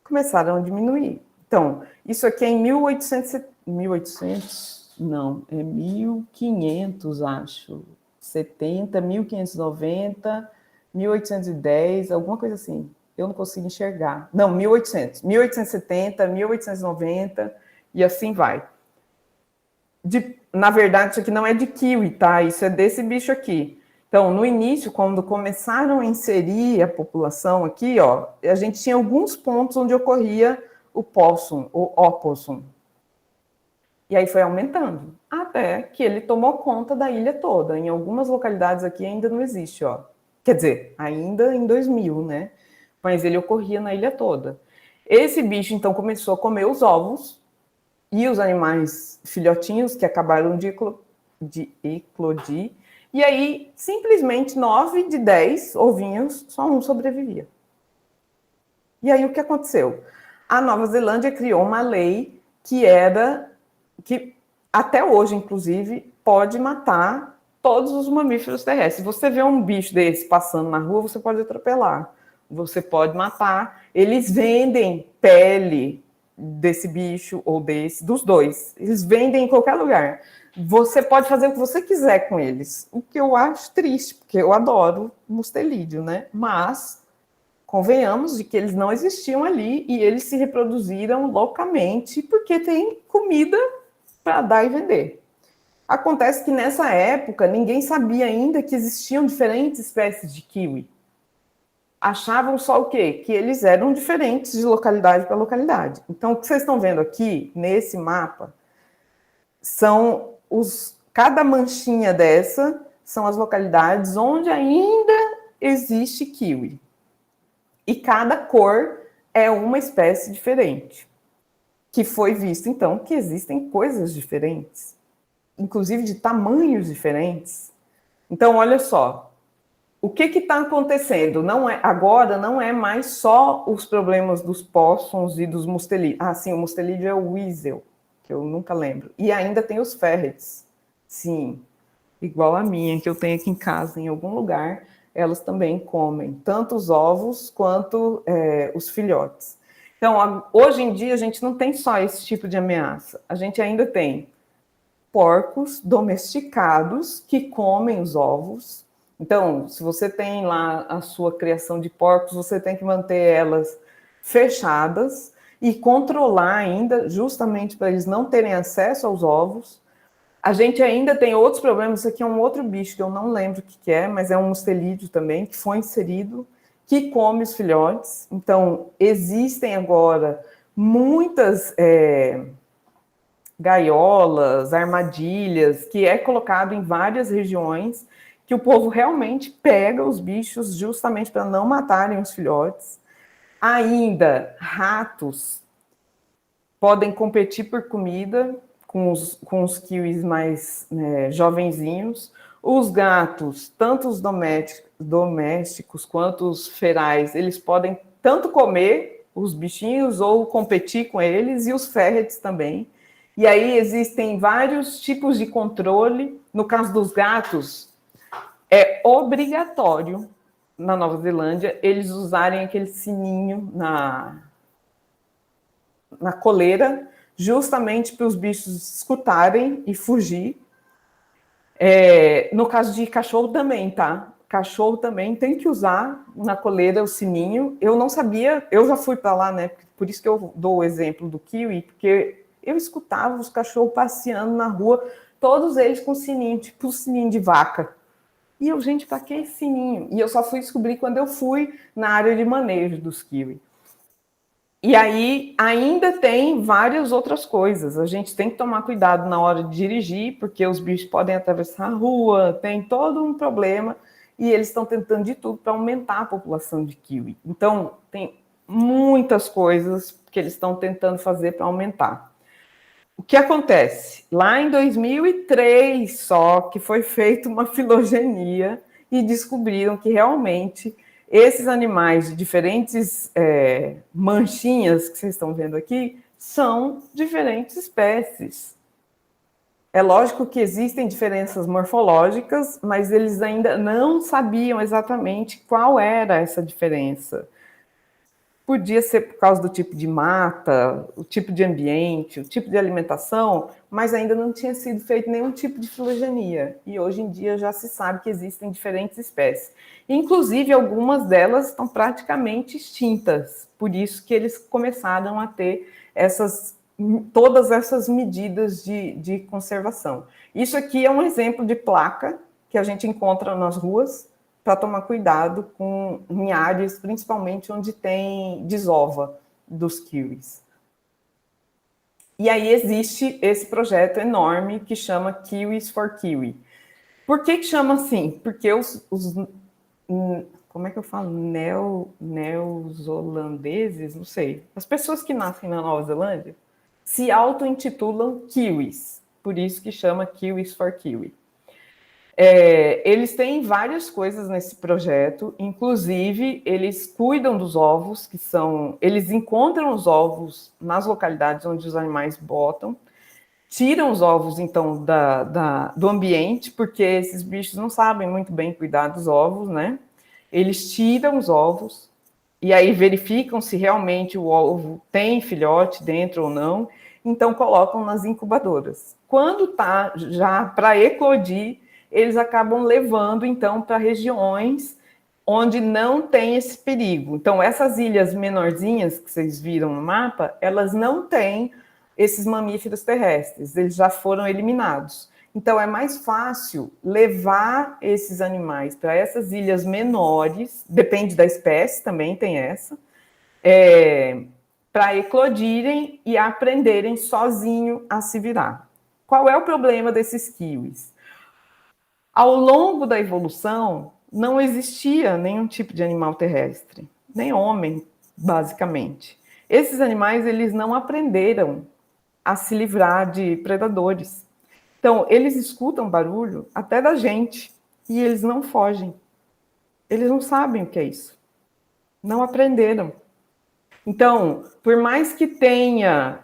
começaram a diminuir. Então, isso aqui é em 1800, não, é 1500, acho, 70, 1590, 1810, alguma coisa assim. Eu não consigo enxergar. Não, 1870, 1890, e assim vai. Na verdade, isso aqui não é de kiwi, tá? Isso é desse bicho aqui. Então, no início, quando começaram a inserir a população aqui, ó, a gente tinha alguns pontos onde ocorria o possum, o opossum. E aí foi aumentando, até que ele tomou conta da ilha toda. Em algumas localidades aqui ainda não existe, ó. Quer dizer, ainda em 2000, né? Mas ele ocorria na ilha toda. Esse bicho, então, começou a comer os ovos e os animais filhotinhos que acabaram de eclodir. E aí, simplesmente, 9 de 10 ovinhos, só um sobrevivia. E aí, o que aconteceu? A Nova Zelândia criou uma lei que até hoje, inclusive, pode matar todos os mamíferos terrestres. Você vê um bicho desse passando na rua, você pode atropelar, você pode matar. Eles vendem pele desse bicho ou dos dois. Eles vendem em qualquer lugar. Você pode fazer o que você quiser com eles. O que eu acho triste, porque eu adoro mustelídeo, né? Mas convenhamos de que eles não existiam ali e eles se reproduziram loucamente porque tem comida para dar e vender. Acontece que nessa época ninguém sabia ainda que existiam diferentes espécies de kiwi. Achavam só o quê? Que eles eram diferentes de localidade para localidade. Então, o que vocês estão vendo aqui nesse mapa são cada manchinha dessa são as localidades onde ainda existe kiwi. E cada cor é uma espécie diferente. Que foi visto, então, que existem coisas diferentes, inclusive de tamanhos diferentes. Então, olha só, o que está acontecendo? Agora não é mais só os problemas dos possums e dos mustelídeos. Ah, sim, o mustelídeo é o weasel, que eu nunca lembro. E ainda tem os ferrets. Sim, igual a minha, que eu tenho aqui em casa, em algum lugar, elas também comem tanto os ovos quanto os filhotes. Então, hoje em dia, a gente não tem só esse tipo de ameaça. A gente ainda tem porcos domesticados que comem os ovos. Então, se você tem lá a sua criação de porcos, você tem que manter elas fechadas e controlar ainda, justamente para eles não terem acesso aos ovos. A gente ainda tem outros problemas. Isso aqui é um outro bicho que eu não lembro o que é, mas é um mustelídeo também, que foi inserido, que come os filhotes. Então, existem agora muitas gaiolas, armadilhas, que é colocado em várias regiões, que o povo realmente pega os bichos justamente para não matarem os filhotes. Ainda, ratos podem competir por comida com os kiwis mais jovenzinhos. Os gatos, tanto os domésticos quanto os ferais, eles podem tanto comer os bichinhos ou competir com eles, e os ferrets também. E aí existem vários tipos de controle. No caso dos gatos, é obrigatório, na Nova Zelândia, eles usarem aquele sininho na coleira, justamente para os bichos escutarem e fugir. No caso de cachorro também, tá? Cachorro também tem que usar na coleira o sininho. Eu não sabia, eu já fui para lá, né? Por isso que eu dou o exemplo do kiwi, porque eu escutava os cachorros passeando na rua, todos eles com sininho, tipo sininho de vaca. E eu, gente, para que esse sininho? E eu só fui descobrir quando eu fui na área de manejo dos kiwi. E aí ainda tem várias outras coisas. A gente tem que tomar cuidado na hora de dirigir, porque os bichos podem atravessar a rua, tem todo um problema, e eles estão tentando de tudo para aumentar a população de kiwi. Então, tem muitas coisas que eles estão tentando fazer para aumentar. O que acontece? Lá em 2003 só que foi feita uma filogenia e descobriram que realmente esses animais de diferentes manchinhas que vocês estão vendo aqui são diferentes espécies. É lógico que existem diferenças morfológicas, mas eles ainda não sabiam exatamente qual era essa diferença. Podia ser por causa do tipo de mata, o tipo de ambiente, o tipo de alimentação, mas ainda não tinha sido feito nenhum tipo de filogenia. E hoje em dia já se sabe que existem diferentes espécies. Inclusive, algumas delas estão praticamente extintas. Por isso que eles começaram a ter todas essas medidas de conservação. Isso aqui é um exemplo de placa que a gente encontra nas ruas, para tomar cuidado em áreas, principalmente onde tem desova dos kiwis. E aí existe esse projeto enorme que chama Kiwis for Kiwi. Por que chama assim? Porque como é que eu falo? Neozelandeses? Não sei. As pessoas que nascem na Nova Zelândia se auto-intitulam kiwis, por isso que chama Kiwis for Kiwi. Eles têm várias coisas nesse projeto, inclusive eles cuidam dos ovos, eles encontram os ovos nas localidades onde os animais botam, tiram os ovos, então, do ambiente, porque esses bichos não sabem muito bem cuidar dos ovos, né? Eles tiram os ovos e aí verificam se realmente o ovo tem filhote dentro ou não, então colocam nas incubadoras. Quando está já para eclodir, eles acabam levando, então, para regiões onde não tem esse perigo. Então, essas ilhas menorzinhas que vocês viram no mapa, elas não têm esses mamíferos terrestres, eles já foram eliminados. Então, é mais fácil levar esses animais para essas ilhas menores, depende da espécie, também tem essa, para eclodirem e aprenderem sozinho a se virar. Qual é o problema desses kiwis? Ao longo da evolução, não existia nenhum tipo de animal terrestre, nem homem, basicamente. Esses animais, eles não aprenderam a se livrar de predadores. Então, eles escutam barulho até da gente e eles não fogem. Eles não sabem o que é isso. Não aprenderam. Então, por mais que tenha,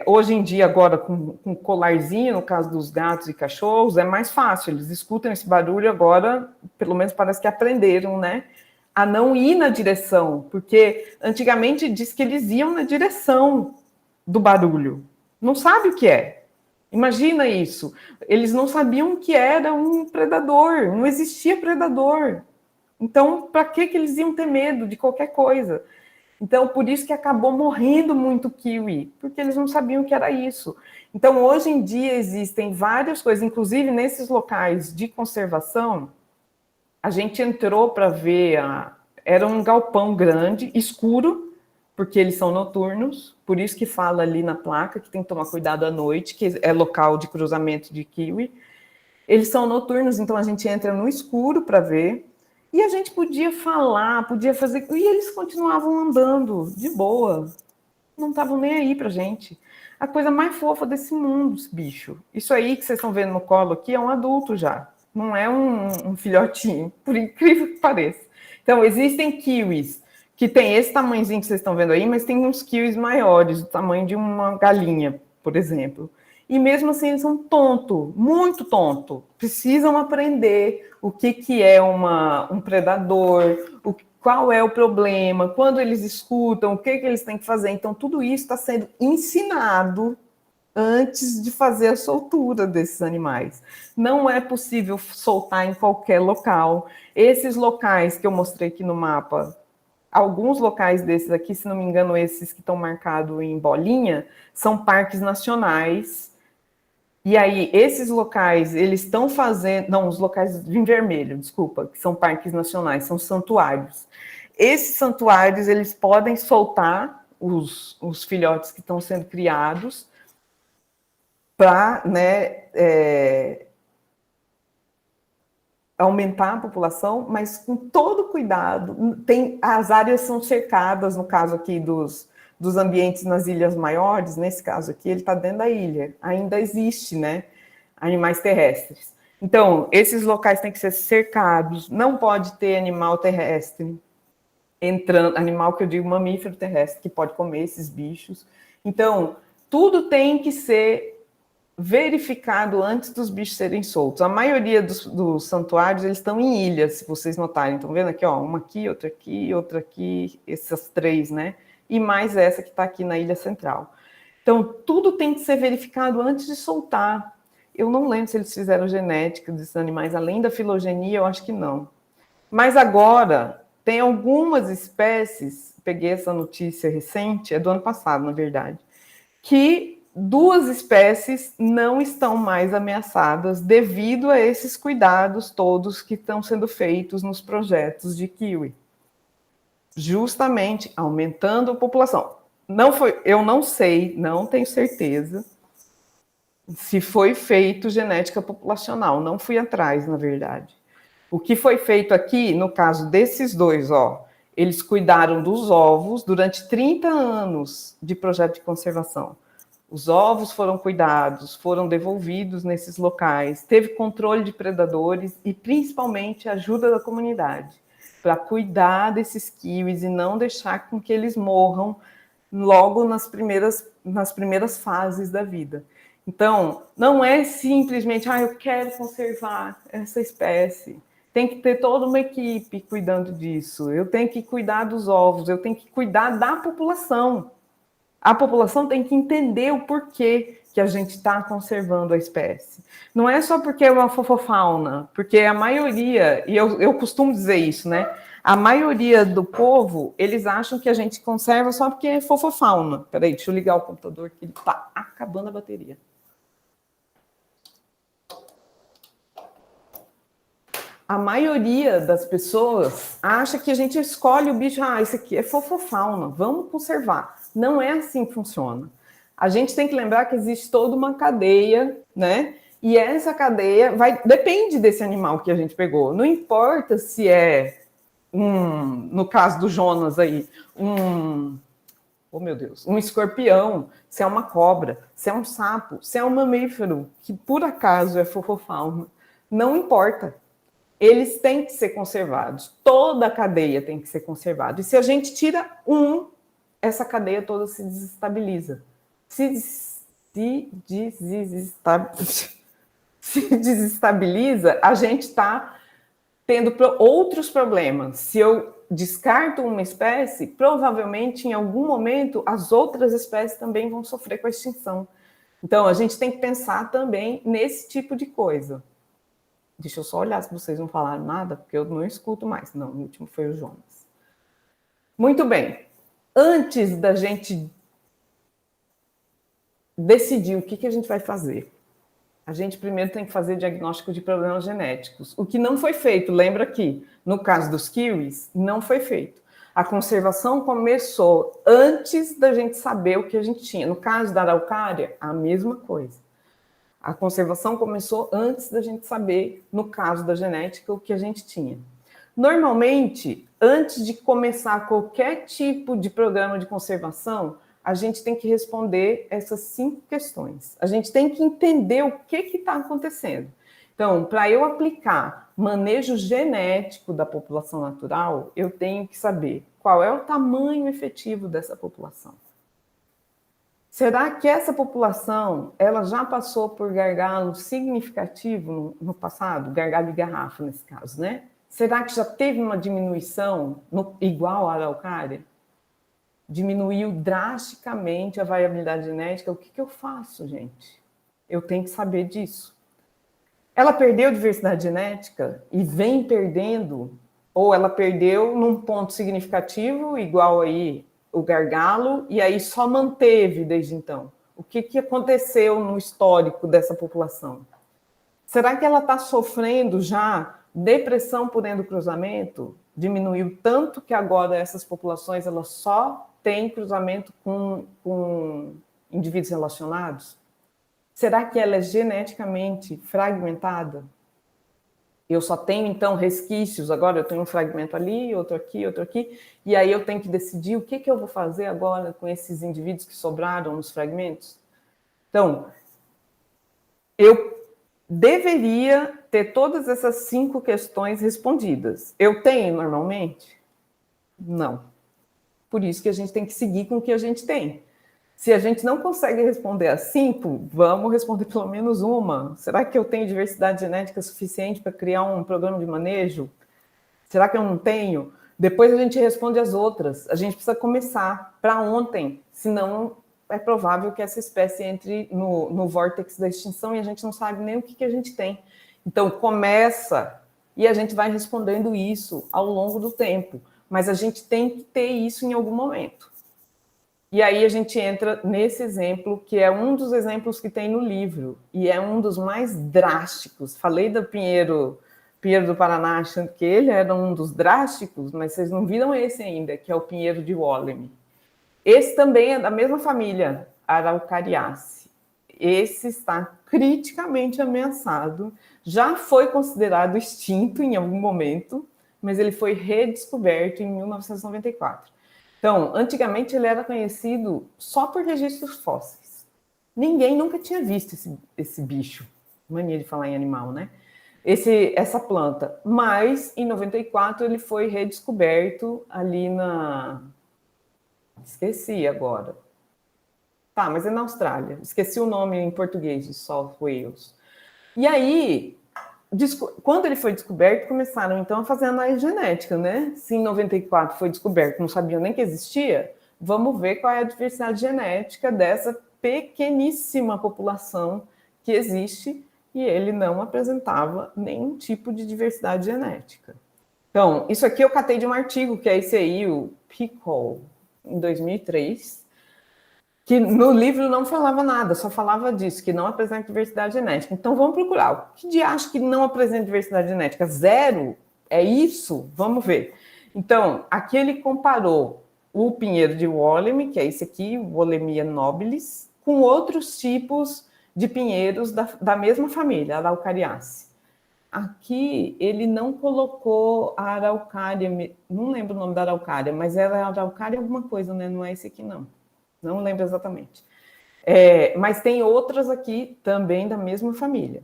hoje em dia, agora com colarzinho, no caso dos gatos e cachorros, é mais fácil. Eles escutam esse barulho agora, pelo menos parece que aprenderam, né? A não ir na direção, porque antigamente diz que eles iam na direção do barulho. Não sabe o que é. Imagina isso. Eles não sabiam o que era um predador. Não existia predador. Então, para que eles iam ter medo de qualquer coisa? Então, por isso que acabou morrendo muito kiwi, porque eles não sabiam o que era isso. Então, hoje em dia existem várias coisas, inclusive nesses locais de conservação, a gente entrou para ver, era um galpão grande, escuro, porque eles são noturnos, por isso que fala ali na placa que tem que tomar cuidado à noite, que é local de cruzamento de kiwi. Eles são noturnos, então a gente entra no escuro para ver, e a gente podia falar, podia fazer, e eles continuavam andando de boa, não estavam nem aí pra gente. A coisa mais fofa desse mundo, bicho. Isso aí que vocês estão vendo no colo aqui é um adulto já, não é um filhotinho, por incrível que pareça. Então, existem kiwis que tem esse tamanhozinho que vocês estão vendo aí, mas tem uns kiwis maiores, do tamanho de uma galinha, por exemplo. E mesmo assim eles são tontos, muito tontos. Precisam aprender o que é um predador, qual é o problema, quando eles escutam, o que eles têm que fazer. Então, tudo isso está sendo ensinado antes de fazer a soltura desses animais. Não é possível soltar em qualquer local. Esses locais que eu mostrei aqui no mapa, alguns locais desses aqui, se não me engano, esses que estão marcados em bolinha, são parques nacionais. E aí, esses locais, eles estão fazendo... Não, os locais em vermelho, desculpa, que são parques nacionais, são santuários. Esses santuários, eles podem soltar os filhotes que estão sendo criados para, né, aumentar a população, mas com todo cuidado. As áreas são cercadas, no caso aqui dos ambientes nas ilhas maiores, nesse caso aqui, ele está dentro da ilha. Ainda existe, né, animais terrestres. Então, esses locais têm que ser cercados, não pode ter animal terrestre entrando, animal que eu digo mamífero terrestre, que pode comer esses bichos. Então, tudo tem que ser verificado antes dos bichos serem soltos. A maioria dos santuários, eles estão em ilhas, se vocês notarem. Estão vendo aqui, ó, uma aqui, outra aqui, essas três, né? E mais essa que está aqui na ilha central. Então, tudo tem que ser verificado antes de soltar. Eu não lembro se eles fizeram genética desses animais, além da filogenia, eu acho que não. Mas agora, tem algumas espécies, peguei essa notícia recente, é do ano passado, na verdade, que 2 espécies não estão mais ameaçadas devido a esses cuidados todos que estão sendo feitos nos projetos de kiwi. Justamente aumentando a população. Eu não sei, não tenho certeza se foi feito genética populacional, não fui atrás, na verdade. O que foi feito aqui, no caso desses dois, ó, eles cuidaram dos ovos durante 30 anos de projeto de conservação. Os ovos foram cuidados, foram devolvidos nesses locais, teve controle de predadores e, principalmente, ajuda da comunidade para cuidar desses kiwis e não deixar com que eles morram logo nas primeiras fases da vida. Então, não é simplesmente, eu quero conservar essa espécie. Tem que ter toda uma equipe cuidando disso. Eu tenho que cuidar dos ovos, eu tenho que cuidar da população. A população tem que entender o porquê que a gente está conservando a espécie. Não é só porque é uma fofofauna, porque a maioria, e eu costumo dizer isso, né? A maioria do povo, eles acham que a gente conserva só porque é fofofauna. Peraí, deixa eu ligar o computador que ele está acabando a bateria. A maioria das pessoas acha que a gente escolhe o bicho, esse aqui é fofofauna, vamos conservar. Não é assim que funciona. A gente tem que lembrar que existe toda uma cadeia, né? E essa cadeia depende desse animal que a gente pegou. Não importa se é no caso do Jonas aí, um escorpião, se é uma cobra, se é um sapo, se é um mamífero, que por acaso é fofofauna. Não importa. Eles têm que ser conservados. Toda a cadeia tem que ser conservada. E se a gente tira essa cadeia toda se desestabiliza. Se desestabiliza, a gente está tendo outros problemas. Se eu descarto uma espécie, provavelmente, em algum momento, as outras espécies também vão sofrer com a extinção. Então, a gente tem que pensar também nesse tipo de coisa. Deixa eu só olhar se vocês não falaram nada, porque eu não escuto mais. Não, o último foi o Jonas. Muito bem. Antes da gente decidir o que a gente vai fazer, a gente primeiro tem que fazer diagnóstico de problemas genéticos. O que não foi feito, lembra aqui, no caso dos kiwis, não foi feito. A conservação começou antes da gente saber o que a gente tinha. No caso da araucária, a mesma coisa. A conservação começou antes da gente saber, no caso da genética, o que a gente tinha. Normalmente, antes de começar qualquer tipo de programa de conservação, a gente tem que responder essas 5 questões. A gente tem que entender o que está acontecendo. Então, para eu aplicar manejo genético da população natural, eu tenho que saber qual é o tamanho efetivo dessa população. Será que essa população ela já passou por gargalo significativo no passado? Gargalo de garrafa, nesse caso, né? Será que já teve uma diminuição igual à araucária? Diminuiu drasticamente a variabilidade genética? O que eu faço, gente? Eu tenho que saber disso. Ela perdeu diversidade genética e vem perdendo, ou ela perdeu num ponto significativo, igual aí o gargalo, e aí só manteve desde então. O que aconteceu no histórico dessa população? Será que ela está sofrendo já depressão por endocruzamento? Diminuiu tanto que agora essas populações elas só têm cruzamento com indivíduos relacionados? Será que ela é geneticamente fragmentada? Eu só tenho, então, resquícios. Agora eu tenho um fragmento ali, outro aqui, e aí eu tenho que decidir o que eu vou fazer agora com esses indivíduos que sobraram nos fragmentos. Então, eu deveria ter todas essas 5 questões respondidas. Eu tenho, normalmente? Não. Por isso que a gente tem que seguir com o que a gente tem. Se a gente não consegue responder as 5, vamos responder pelo menos uma. Será que eu tenho diversidade genética suficiente para criar um programa de manejo? Será que eu não tenho? Depois a gente responde as outras. A gente precisa começar para ontem, senão é provável que essa espécie entre no vórtice da extinção e a gente não sabe nem o que a gente tem. Então, começa e a gente vai respondendo isso ao longo do tempo. Mas a gente tem que ter isso em algum momento. E aí a gente entra nesse exemplo, que é um dos exemplos que tem no livro, e é um dos mais drásticos. Falei do Pinheiro do Paraná, achando que ele era um dos drásticos, mas vocês não viram esse ainda, que é o Pinheiro de Wollemi. Esse também é da mesma família, Araucariaceae. esse está criticamente ameaçado, já foi considerado extinto em algum momento, mas ele foi redescoberto em 1994. Então, antigamente ele era conhecido só por registros fósseis. Ninguém nunca tinha visto esse bicho. Mania de falar em animal, né? Essa planta. Mas, em 94, ele foi redescoberto ali na... Esqueci agora. Tá, mas é na Austrália. Esqueci o nome em português de South Wales. E aí, quando ele foi descoberto, começaram então a fazer análise genética, né? Se em 94 foi descoberto, não sabiam nem que existia, vamos ver qual é a diversidade genética dessa pequeníssima população que existe, e ele não apresentava nenhum tipo de diversidade genética. Então, isso aqui eu catei de um artigo, que é esse aí, o Pickle, em 2003, que no livro não falava nada, só falava disso, que não apresenta diversidade genética. Então, vamos procurar. O que de acha que não apresenta diversidade genética? 0? É isso? Vamos ver. Então, aqui ele comparou o pinheiro de Wollemi, que é esse aqui, Wollemia nobilis, com outros tipos de pinheiros da mesma família, Araucariaceae. Aqui ele não colocou a araucária, não lembro o nome da araucária, mas era araucária alguma coisa, né? Não é esse aqui, não. Não lembro exatamente. Mas tem outras aqui também da mesma família.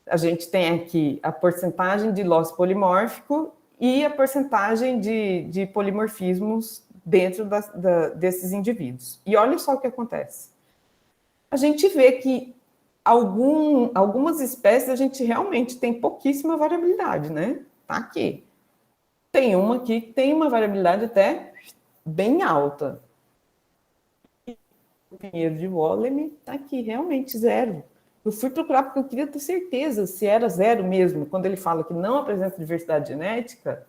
A gente tem aqui a porcentagem de loss polimórfico e a porcentagem de polimorfismos dentro desses indivíduos. E olha só o que acontece. A gente vê que algumas espécies a gente realmente tem pouquíssima variabilidade, né? Tá aqui. Tem uma aqui que tem uma variabilidade até bem alta. O pinheiro de Wollemi está aqui, realmente 0. Eu fui procurar porque eu queria ter certeza se era 0 mesmo. Quando ele fala que não apresenta diversidade genética,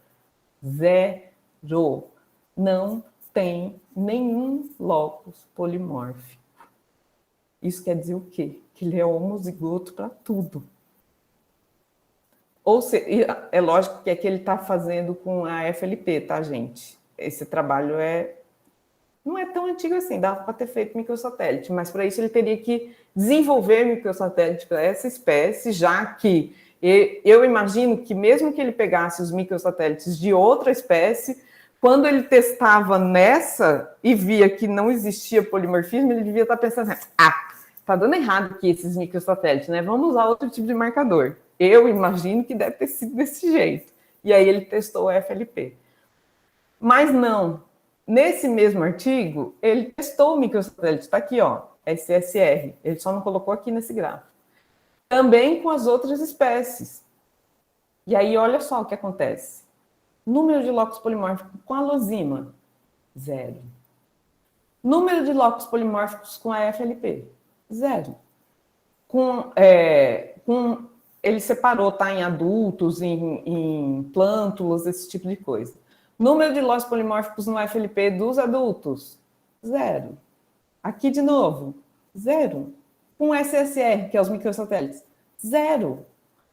0. Não tem nenhum locus polimórfico. Isso quer dizer o quê? Que ele é homozigoto para tudo. Ou seja, é lógico que é que ele está fazendo com a FLP, tá, gente? Esse trabalho não é tão antigo assim, dava para ter feito microsatélite, mas para isso ele teria que desenvolver microsatélite para essa espécie, já que eu imagino que mesmo que ele pegasse os microsatélites de outra espécie, quando ele testava nessa e via que não existia polimorfismo, ele devia estar pensando assim, tá dando errado aqui esses microsatélites, né? Vamos usar outro tipo de marcador. Eu imagino que deve ter sido desse jeito. E aí ele testou o FLP. Mas não. Nesse mesmo artigo, ele testou o microsatélite, está aqui, ó, SSR. Ele só não colocou aqui nesse gráfico. Também com as outras espécies. E aí, olha só o que acontece. Número de locos polimórficos com a losima, 0. Número de locos polimórficos com a FLP, 0. Ele separou, tá, em adultos, em plântulas, esse tipo de coisa. Número de locos polimórficos no FLP dos adultos, 0. Aqui de novo, 0. Com SSR, que é os microsatélites, 0.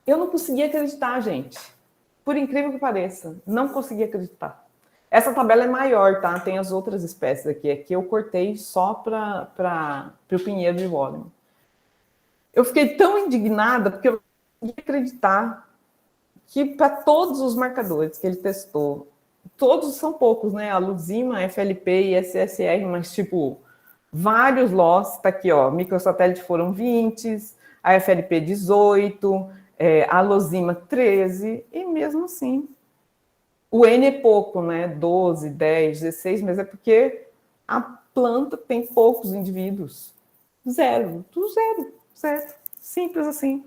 Eu não conseguia acreditar, gente. Por incrível que pareça, não conseguia acreditar. Essa tabela é maior, tá? Tem as outras espécies aqui. Aqui eu cortei só para o pinheiro de Wollemi. Eu fiquei tão indignada porque eu não conseguia acreditar que para todos os marcadores que ele testou, todos são poucos, né? A losima, a FLP e SSR, mas tipo, vários loss, tá aqui, ó, microsatélite foram 20, a FLP 18, a losima 13, e mesmo assim, o N é pouco, né? 12, 10, 16, mas é porque a planta tem poucos indivíduos. 0, tudo 0, certo? Simples assim.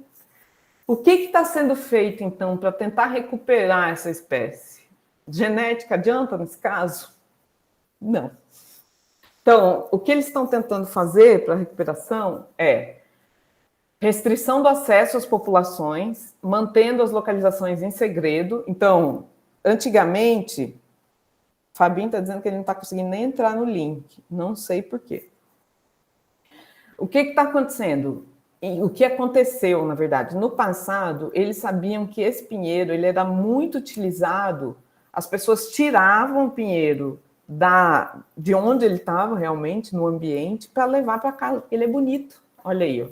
O que está sendo feito, então, para tentar recuperar essa espécie? Genética adianta nesse caso? Não. Então, o que eles estão tentando fazer para a recuperação é restrição do acesso às populações, mantendo as localizações em segredo. Então, antigamente, Fabinho está dizendo que ele não está conseguindo nem entrar no link. Não sei por quê. O que está acontecendo? O que aconteceu, na verdade? No passado, eles sabiam que esse pinheiro ele era muito utilizado, as pessoas tiravam o pinheiro de onde ele estava realmente, no ambiente, para levar para casa, porque ele é bonito. Olha aí, ó.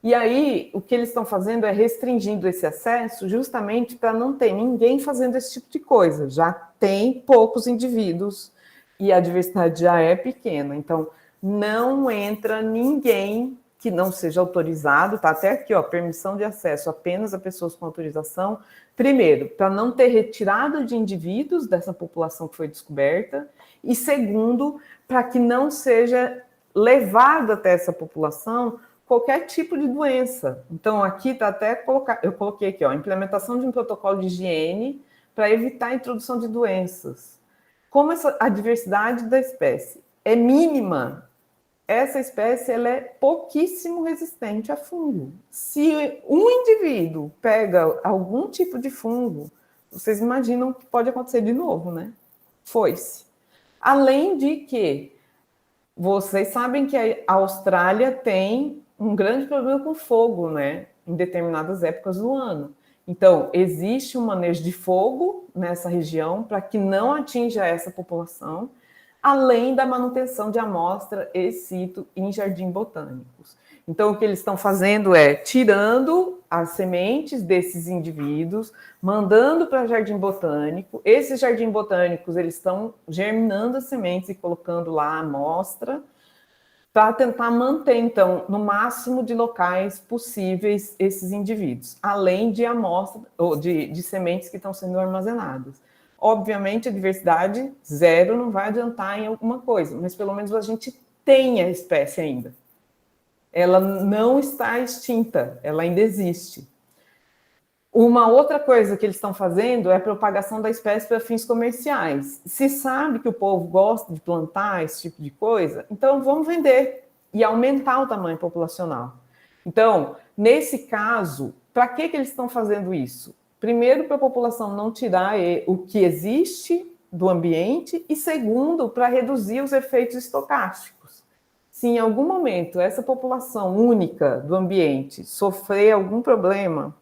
E aí, o que eles estão fazendo é restringindo esse acesso justamente para não ter ninguém fazendo esse tipo de coisa. Já tem poucos indivíduos e a diversidade já é pequena. Então, não entra ninguém que não seja autorizado, tá até aqui, ó, permissão de acesso apenas a pessoas com autorização. Primeiro, para não ter retirada de indivíduos dessa população que foi descoberta. E segundo, para que não seja levado até essa população qualquer tipo de doença. Então, aqui está até eu coloquei aqui, ó, implementação de um protocolo de higiene para evitar a introdução de doenças. Como a diversidade da espécie é mínima, essa espécie ela é pouquíssimo resistente a fungo. Se um indivíduo pega algum tipo de fungo, vocês imaginam que pode acontecer de novo, né? Foi-se. Além de que vocês sabem que a Austrália tem um grande problema com fogo, né? Em determinadas épocas do ano. Então, existe um manejo de fogo nessa região para que não atinja essa população, além da manutenção de amostra e sítio em jardins botânicos. Então, o que eles estão fazendo é tirando as sementes desses indivíduos, mandando para jardim botânico. Esses jardins botânicos, eles estão germinando as sementes e colocando lá a amostra para tentar manter, então, no máximo de locais possíveis esses indivíduos, além de amostra ou de sementes que estão sendo armazenadas. Obviamente, a diversidade zero não vai adiantar em alguma coisa, mas pelo menos a gente tem a espécie ainda. Ela não está extinta, ela ainda existe. Uma outra coisa que eles estão fazendo é a propagação da espécie para fins comerciais. Se sabe que o povo gosta de plantar esse tipo de coisa, então vamos vender e aumentar o tamanho populacional. Então, nesse caso, para que eles estão fazendo isso? Primeiro, para a população não tirar o que existe do ambiente, e segundo, para reduzir os efeitos estocásticos. Se em algum momento essa população única do ambiente sofrer algum problema,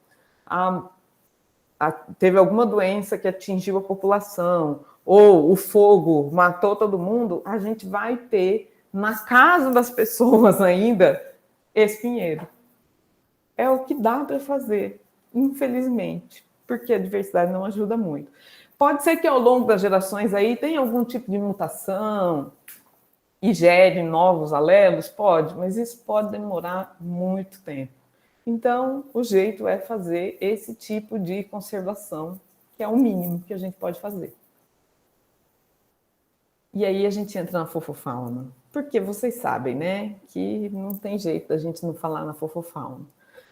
teve alguma doença que atingiu a população, ou o fogo matou todo mundo, a gente vai ter, na casa das pessoas ainda, espinheiro. É o que dá para fazer, infelizmente, porque a diversidade não ajuda muito. Pode ser que ao longo das gerações aí tenha algum tipo de mutação e gere novos alelos? Pode, mas isso pode demorar muito tempo. Então, o jeito é fazer esse tipo de conservação, que é o mínimo que a gente pode fazer. E aí a gente entra na fofofauna, porque vocês sabem, né, que não tem jeito da gente não falar na fofofauna.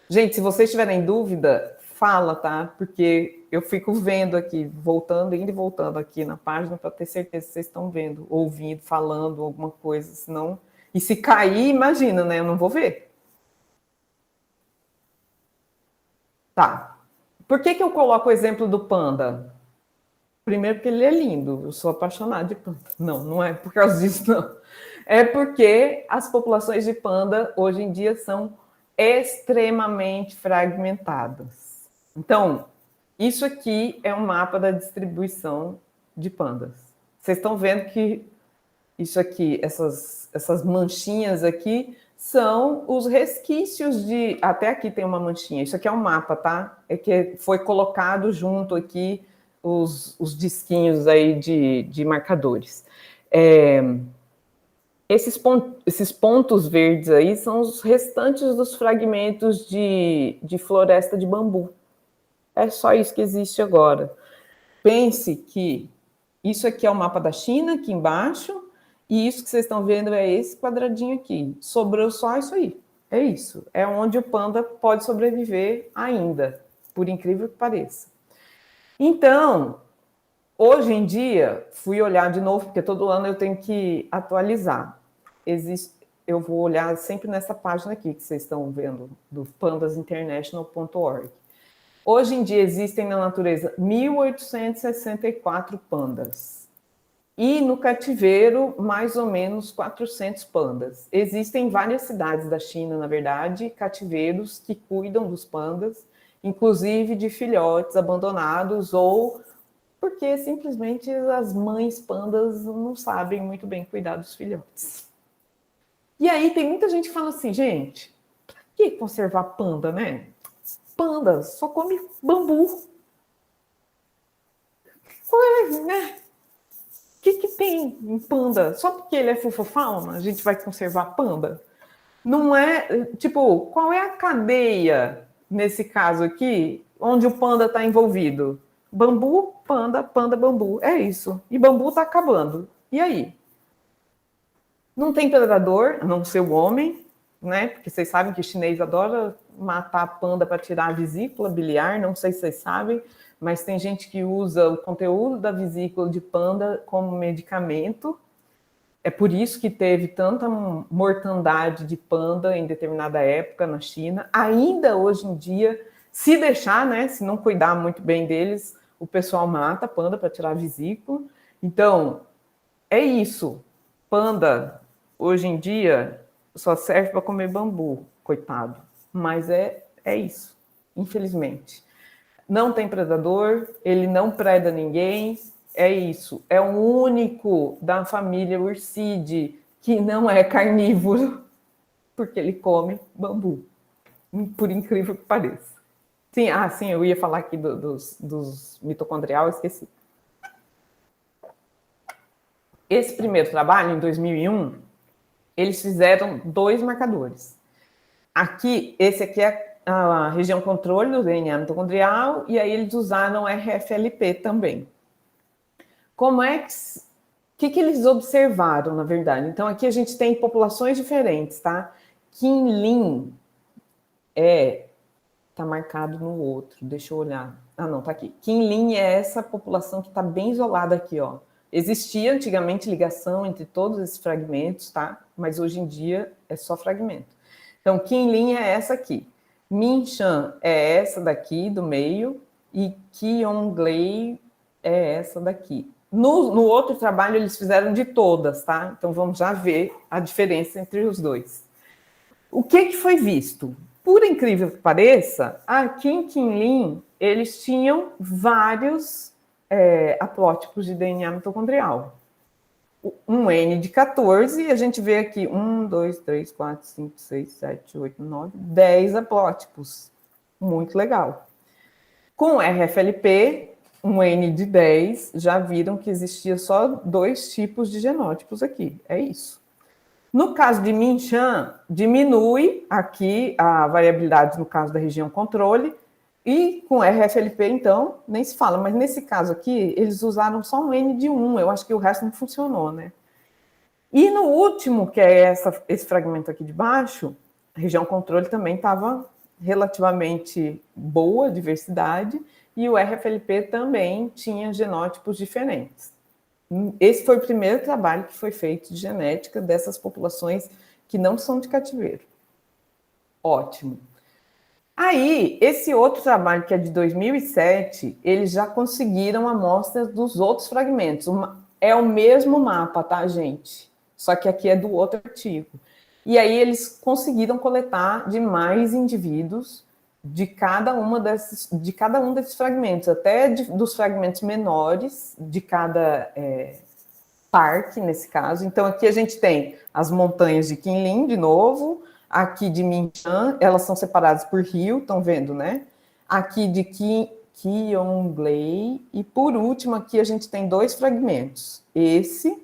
Gente, se vocês tiverem dúvida, fala, tá? Porque eu fico vendo aqui, voltando, indo e voltando aqui na página para ter certeza que vocês estão vendo, ouvindo, falando alguma coisa, senão... E se cair, imagina, né? Eu não vou ver. Tá. Por que eu coloco o exemplo do panda? Primeiro porque ele é lindo, eu sou apaixonada de panda. Não, não é por causa disso, não. É porque as populações de panda, hoje em dia, são extremamente fragmentadas. Então, isso aqui é um mapa da distribuição de pandas. Vocês estão vendo que isso aqui, essas manchinhas aqui, são os resquícios de... Até aqui tem uma manchinha. Isso aqui é um mapa, tá? É que foi colocado junto aqui os disquinhos aí de marcadores. Esses pontos verdes aí são os restantes dos fragmentos de floresta de bambu. É só isso que existe agora. Pense que isso aqui é o mapa da China, aqui embaixo, e isso que vocês estão vendo é esse quadradinho aqui. Sobrou só isso aí. É isso. É onde o panda pode sobreviver ainda, por incrível que pareça. Então, hoje em dia, fui olhar de novo, porque todo ano eu tenho que atualizar. Eu vou olhar sempre nessa página aqui que vocês estão vendo, do pandasinternational.org. Hoje em dia existem na natureza 1.864 pandas. E no cativeiro, mais ou menos 400 pandas. Existem em várias cidades da China, na verdade, cativeiros que cuidam dos pandas, inclusive de filhotes abandonados ou porque simplesmente as mães pandas não sabem muito bem cuidar dos filhotes. E aí tem muita gente que fala assim, gente, pra que conservar panda, né? Panda só come bambu. Qual é, né? O que tem em panda? Só porque ele é fufofauna, a gente vai conservar panda? Não é, tipo, qual é a cadeia, nesse caso aqui, onde o panda está envolvido? Bambu, panda, panda, bambu. É isso. E bambu está acabando. E aí? Não tem predador, a não ser o homem, né? Porque vocês sabem que o chinês adora matar panda para tirar a vesícula biliar, não sei se vocês sabem, mas tem gente que usa o conteúdo da vesícula de panda como medicamento. É por isso que teve tanta mortandade de panda em determinada época na China. Ainda hoje em dia, se deixar, né, se não cuidar muito bem deles, o pessoal mata panda para tirar a vesícula. Então, é isso. Panda, hoje em dia, só serve para comer bambu, coitado. Mas é isso, infelizmente. Não tem predador, ele não preda ninguém, é isso. É o único da família Ursidae que não é carnívoro, porque ele come bambu, por incrível que pareça. Sim, eu ia falar aqui dos mitocondrial, esqueci. Esse primeiro trabalho, em 2001, eles fizeram 2 marcadores. Aqui, esse aqui é a região controle do DNA mitocondrial, e aí eles usaram RFLP também. Como é que eles observaram, na verdade? Então, aqui a gente tem populações diferentes, tá? Qinlin tá marcado no outro, deixa eu olhar. Ah, não, tá aqui. Qinlin é essa população que está bem isolada aqui, ó. Existia antigamente ligação entre todos esses fragmentos, tá? Mas hoje em dia é só fragmento. Então, Qinlin é essa aqui. Minshan é essa daqui, do meio, e Qionglei é essa daqui. No outro trabalho, eles fizeram de todas, tá? Então, vamos já ver a diferença entre os dois. O que foi visto? Por incrível que pareça, aqui em Qinlin, eles tinham vários haplótipos de DNA mitocondrial. Um N de 14, e a gente vê aqui 1, 2, 3, 4, 5, 6, 7, 8, 9, 10 haplótipos. Muito legal. Com RFLP, um N de 10, já viram que existia só 2 tipos de genótipos aqui. É isso. No caso de Minshan, diminui aqui a variabilidade no caso da região controle, e com RFLP, então, nem se fala. Mas nesse caso aqui, eles usaram só um N de 1. Eu acho que o resto não funcionou, né? E no último, que é esse fragmento aqui de baixo, a região controle também estava relativamente boa a diversidade, e o RFLP também tinha genótipos diferentes. Esse foi o primeiro trabalho que foi feito de genética dessas populações que não são de cativeiro. Ótimo. Aí, esse outro trabalho, que é de 2007, eles já conseguiram amostras dos outros fragmentos. É o mesmo mapa, tá, gente? Só que aqui é do outro artigo. E aí eles conseguiram coletar de mais indivíduos de cada um desses fragmentos, até dos fragmentos menores de cada parque, nesse caso. Então, aqui a gente tem as montanhas de Qinlin, de novo, aqui de Minshan, elas são separadas por rio, estão vendo, né? Aqui de Qionglei, e por último, aqui a gente tem 2 fragmentos, esse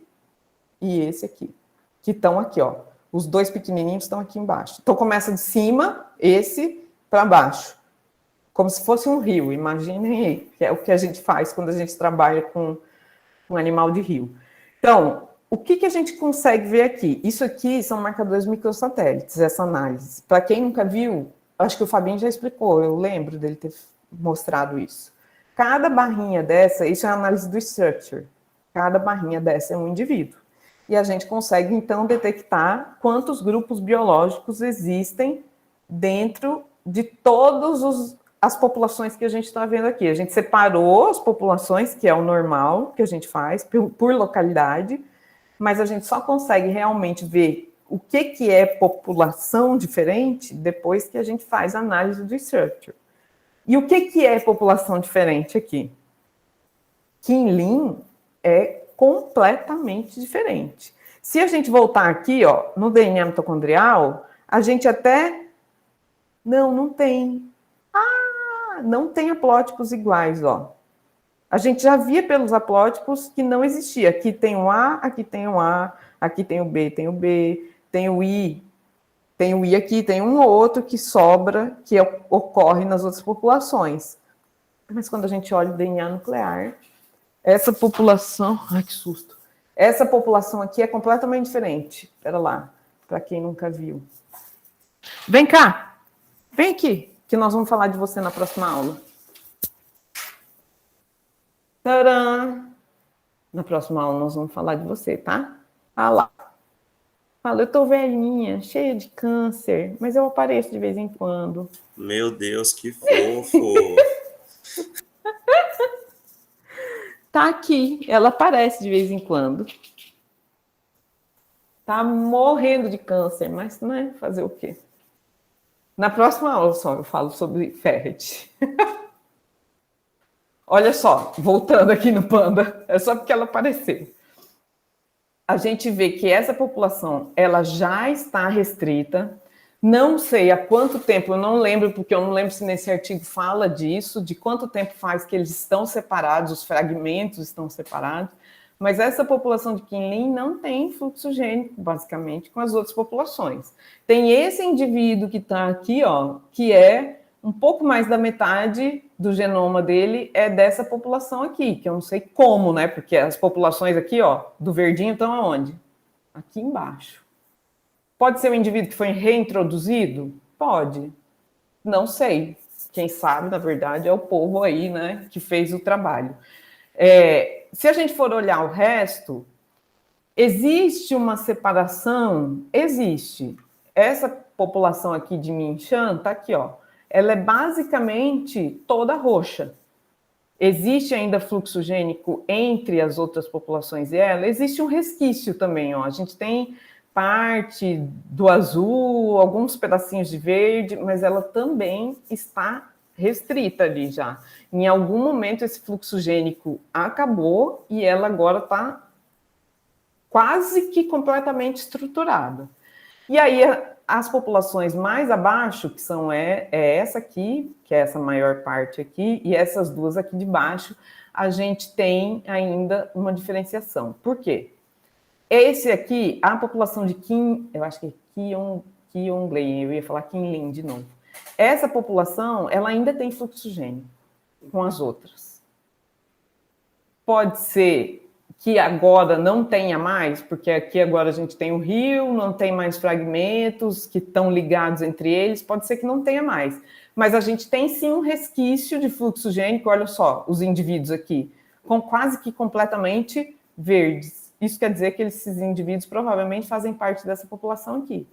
e esse aqui, que estão aqui, ó. Os 2 pequenininhos estão aqui embaixo. Então, começa de cima, esse para baixo, como se fosse um rio. Imaginem aí, que é o que a gente faz quando a gente trabalha com um animal de rio. Então, o que a gente consegue ver aqui? Isso aqui são marcadores microsatélites, essa análise. Para quem nunca viu, acho que o Fabinho já explicou, eu lembro dele ter mostrado isso. Cada barrinha dessa, isso é a análise do structure, cada barrinha dessa é um indivíduo. E a gente consegue, então, detectar quantos grupos biológicos existem dentro de todas as populações que a gente está vendo aqui. A gente separou as populações, que é o normal que a gente faz, por localidade, mas a gente só consegue realmente ver o que é população diferente depois que a gente faz a análise do structure. E o que é população diferente aqui? Qinlin é completamente diferente. Se a gente voltar aqui, ó, no DNA mitocondrial, a gente até Não tem. Não tem haplótipos iguais, ó. A gente já via pelos haplótipos que não existia. Aqui tem um A, aqui tem um A, aqui tem o B, tem o I aqui, tem um ou outro que sobra, que ocorre nas outras populações. Mas quando a gente olha o DNA nuclear, essa população... Ai, que susto! Essa população aqui é completamente diferente. Espera lá, para quem nunca viu. Vem cá! Vem aqui, que nós vamos falar de você na próxima aula. Tcharam! Na próxima aula nós vamos falar de você, tá? Ah lá. Fala, eu tô velhinha, cheia de câncer, mas eu apareço de vez em quando. Meu Deus, que fofo! Tá aqui, ela aparece de vez em quando. Tá morrendo de câncer, mas né, fazer o quê? Na próxima aula só eu falo sobre ferret. Olha só, voltando aqui no panda, é só porque ela apareceu. A gente vê que essa população, ela já está restrita. Não sei há quanto tempo, eu não lembro, porque eu não lembro se nesse artigo fala disso, de quanto tempo faz que eles estão separados, os fragmentos estão separados, mas essa população de Kinlin não tem fluxo gênico, basicamente, com as outras populações. Tem esse indivíduo que está aqui, ó, que é um pouco mais da metade do genoma dele é dessa população aqui, que eu não sei como, né? Porque as populações aqui, ó, do verdinho estão aonde? Aqui embaixo. Pode ser um indivíduo que foi reintroduzido? Pode. Não sei. Quem sabe, na verdade, é o povo aí, né, que fez o trabalho. Se a gente for olhar o resto, existe uma separação? Existe. Essa população aqui de Minshan tá aqui, ó. Ela é basicamente toda roxa. Existe ainda fluxo gênico entre as outras populações e ela? Existe um resquício também, ó. A gente tem parte do azul, alguns pedacinhos de verde, mas ela também está restrita ali já. Em algum momento esse fluxo gênico acabou e ela agora está quase que completamente estruturada. E aí as populações mais abaixo, que são essa aqui, que é essa maior parte aqui, e essas duas aqui de baixo, a gente tem ainda uma diferenciação. Por quê? Esse aqui, a população de Kim, eu acho que é Kyonglei, eu ia falar Kinlin de novo. Essa população, ela ainda tem fluxo gênico com as outras. Pode ser que agora não tenha mais, porque aqui agora a gente tem o rio, não tem mais fragmentos que estão ligados entre eles, pode ser que não tenha mais. Mas a gente tem sim um resquício de fluxo gênico, olha só, os indivíduos aqui, com quase que completamente verdes. Isso quer dizer que esses indivíduos provavelmente fazem parte dessa população aqui.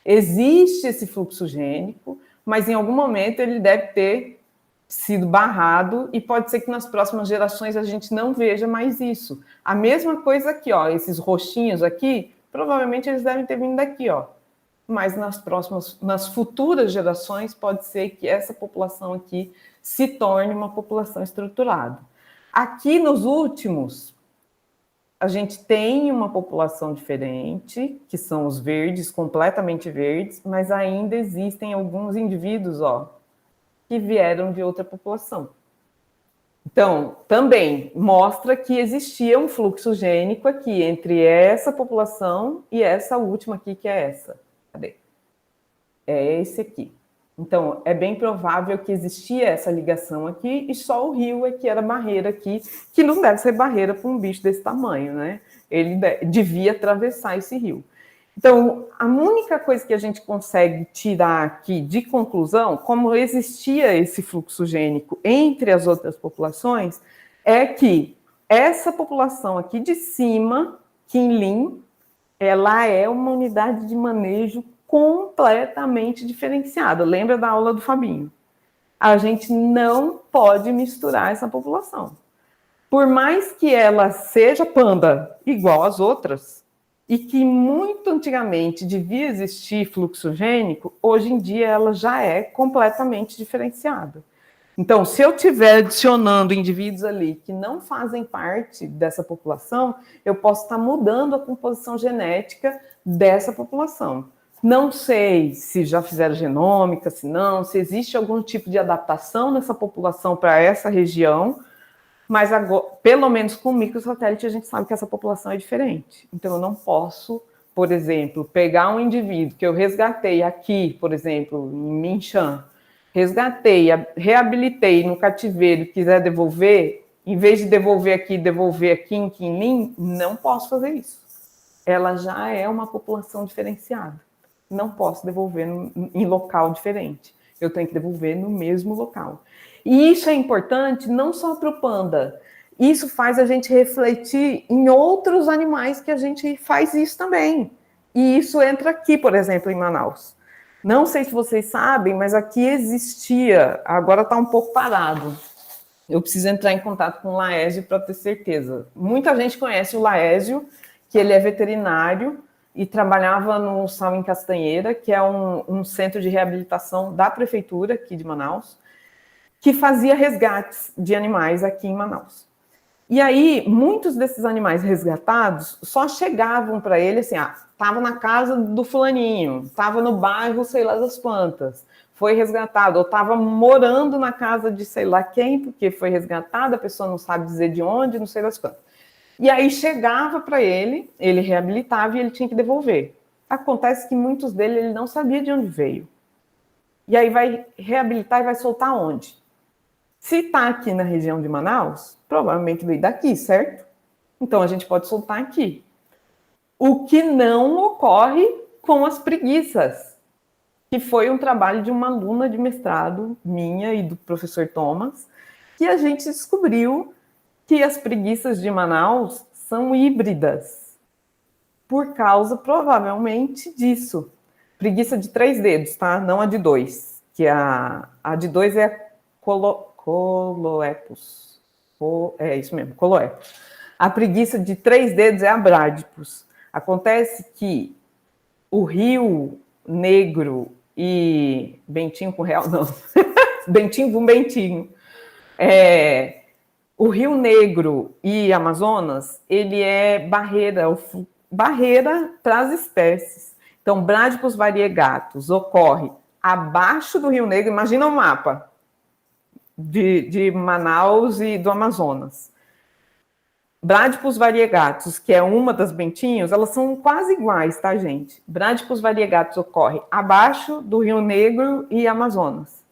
Existe esse fluxo gênico, mas em algum momento ele deve ter sido barrado e pode ser que nas próximas gerações a gente não veja mais isso. A mesma coisa aqui, ó, esses roxinhos aqui, provavelmente eles devem ter vindo daqui, ó. Mas nas futuras gerações pode ser que essa população aqui se torne uma população estruturada. Aqui nos últimos, a gente tem uma população diferente, que são os verdes, completamente verdes, mas ainda existem alguns indivíduos, ó, que vieram de outra população. Então, também mostra que existia um fluxo gênico aqui entre essa população e essa última aqui, que é essa. Cadê? É esse aqui. Então, é bem provável que existia essa ligação aqui e só o rio é que era barreira aqui, que não deve ser barreira para um bicho desse tamanho, né? Ele devia atravessar esse rio. Então, a única coisa que a gente consegue tirar aqui de conclusão, como existia esse fluxo gênico entre as outras populações, é que essa população aqui de cima, Kinlin, ela é uma unidade de manejo completamente diferenciada. Lembra da aula do Fabinho? A gente não pode misturar essa população. Por mais que ela seja panda igual às outras, e que muito antigamente devia existir fluxo gênico, hoje em dia ela já é completamente diferenciada. Então, se eu estiver adicionando indivíduos ali que não fazem parte dessa população, eu posso estar mudando a composição genética dessa população. Não sei se já fizeram genômica, se não, se existe algum tipo de adaptação nessa população para essa região, mas agora, pelo menos com o microsatélite, a gente sabe que essa população é diferente. Então, eu não posso, por exemplo, pegar um indivíduo que eu resgatei aqui, por exemplo, em Minchan, resgatei, reabilitei no cativeiro e quiser devolver, em vez de devolver aqui em Quinlim, não posso fazer isso. Ela já é uma população diferenciada. Não posso devolver em local diferente. Eu tenho que devolver no mesmo local. E isso é importante não só para o panda. Isso faz a gente refletir em outros animais que a gente faz isso também. E isso entra aqui, por exemplo, em Manaus. Não sei se vocês sabem, mas aqui existia, agora está um pouco parado. Eu preciso entrar em contato com o Laésio para ter certeza. Muita gente conhece o Laésio, que ele é veterinário e trabalhava no Sal em Castanheira, que é um centro de reabilitação da prefeitura aqui de Manaus, que fazia resgates de animais aqui em Manaus. E aí, muitos desses animais resgatados só chegavam para ele assim, estava na casa do fulaninho, estava no bairro sei lá das quantas, foi resgatado, ou estava morando na casa de sei lá quem, porque foi resgatado, a pessoa não sabe dizer de onde, não sei das quantas. E aí chegava para ele reabilitava e ele tinha que devolver. Acontece que muitos dele ele não sabia de onde veio. E aí vai reabilitar e vai soltar onde? Se está aqui na região de Manaus, provavelmente veio daqui, certo? Então a gente pode soltar aqui. O que não ocorre com as preguiças, que foi um trabalho de uma aluna de mestrado minha e do professor Thomas, que a gente descobriu que as preguiças de Manaus são híbridas, por causa, provavelmente, disso. Preguiça de 3 dedos, tá? Não a de 2, que a de 2 é a Coloepus. É isso mesmo, Coloepus. A preguiça de 3 dedos é a Bradipus. Acontece que o Rio Negro e Bentinho com Real, não, Bentinho com Bentinho, o Rio Negro e Amazonas, ele é barreira para as espécies. Então, Bradipus variegatus ocorre abaixo do Rio Negro, imagina o mapa de Manaus e do Amazonas. Bradipus variegatus, que é uma das bentinhos, elas são quase iguais, tá, gente? Bradipus variegatus ocorre abaixo do Rio Negro e Amazonas.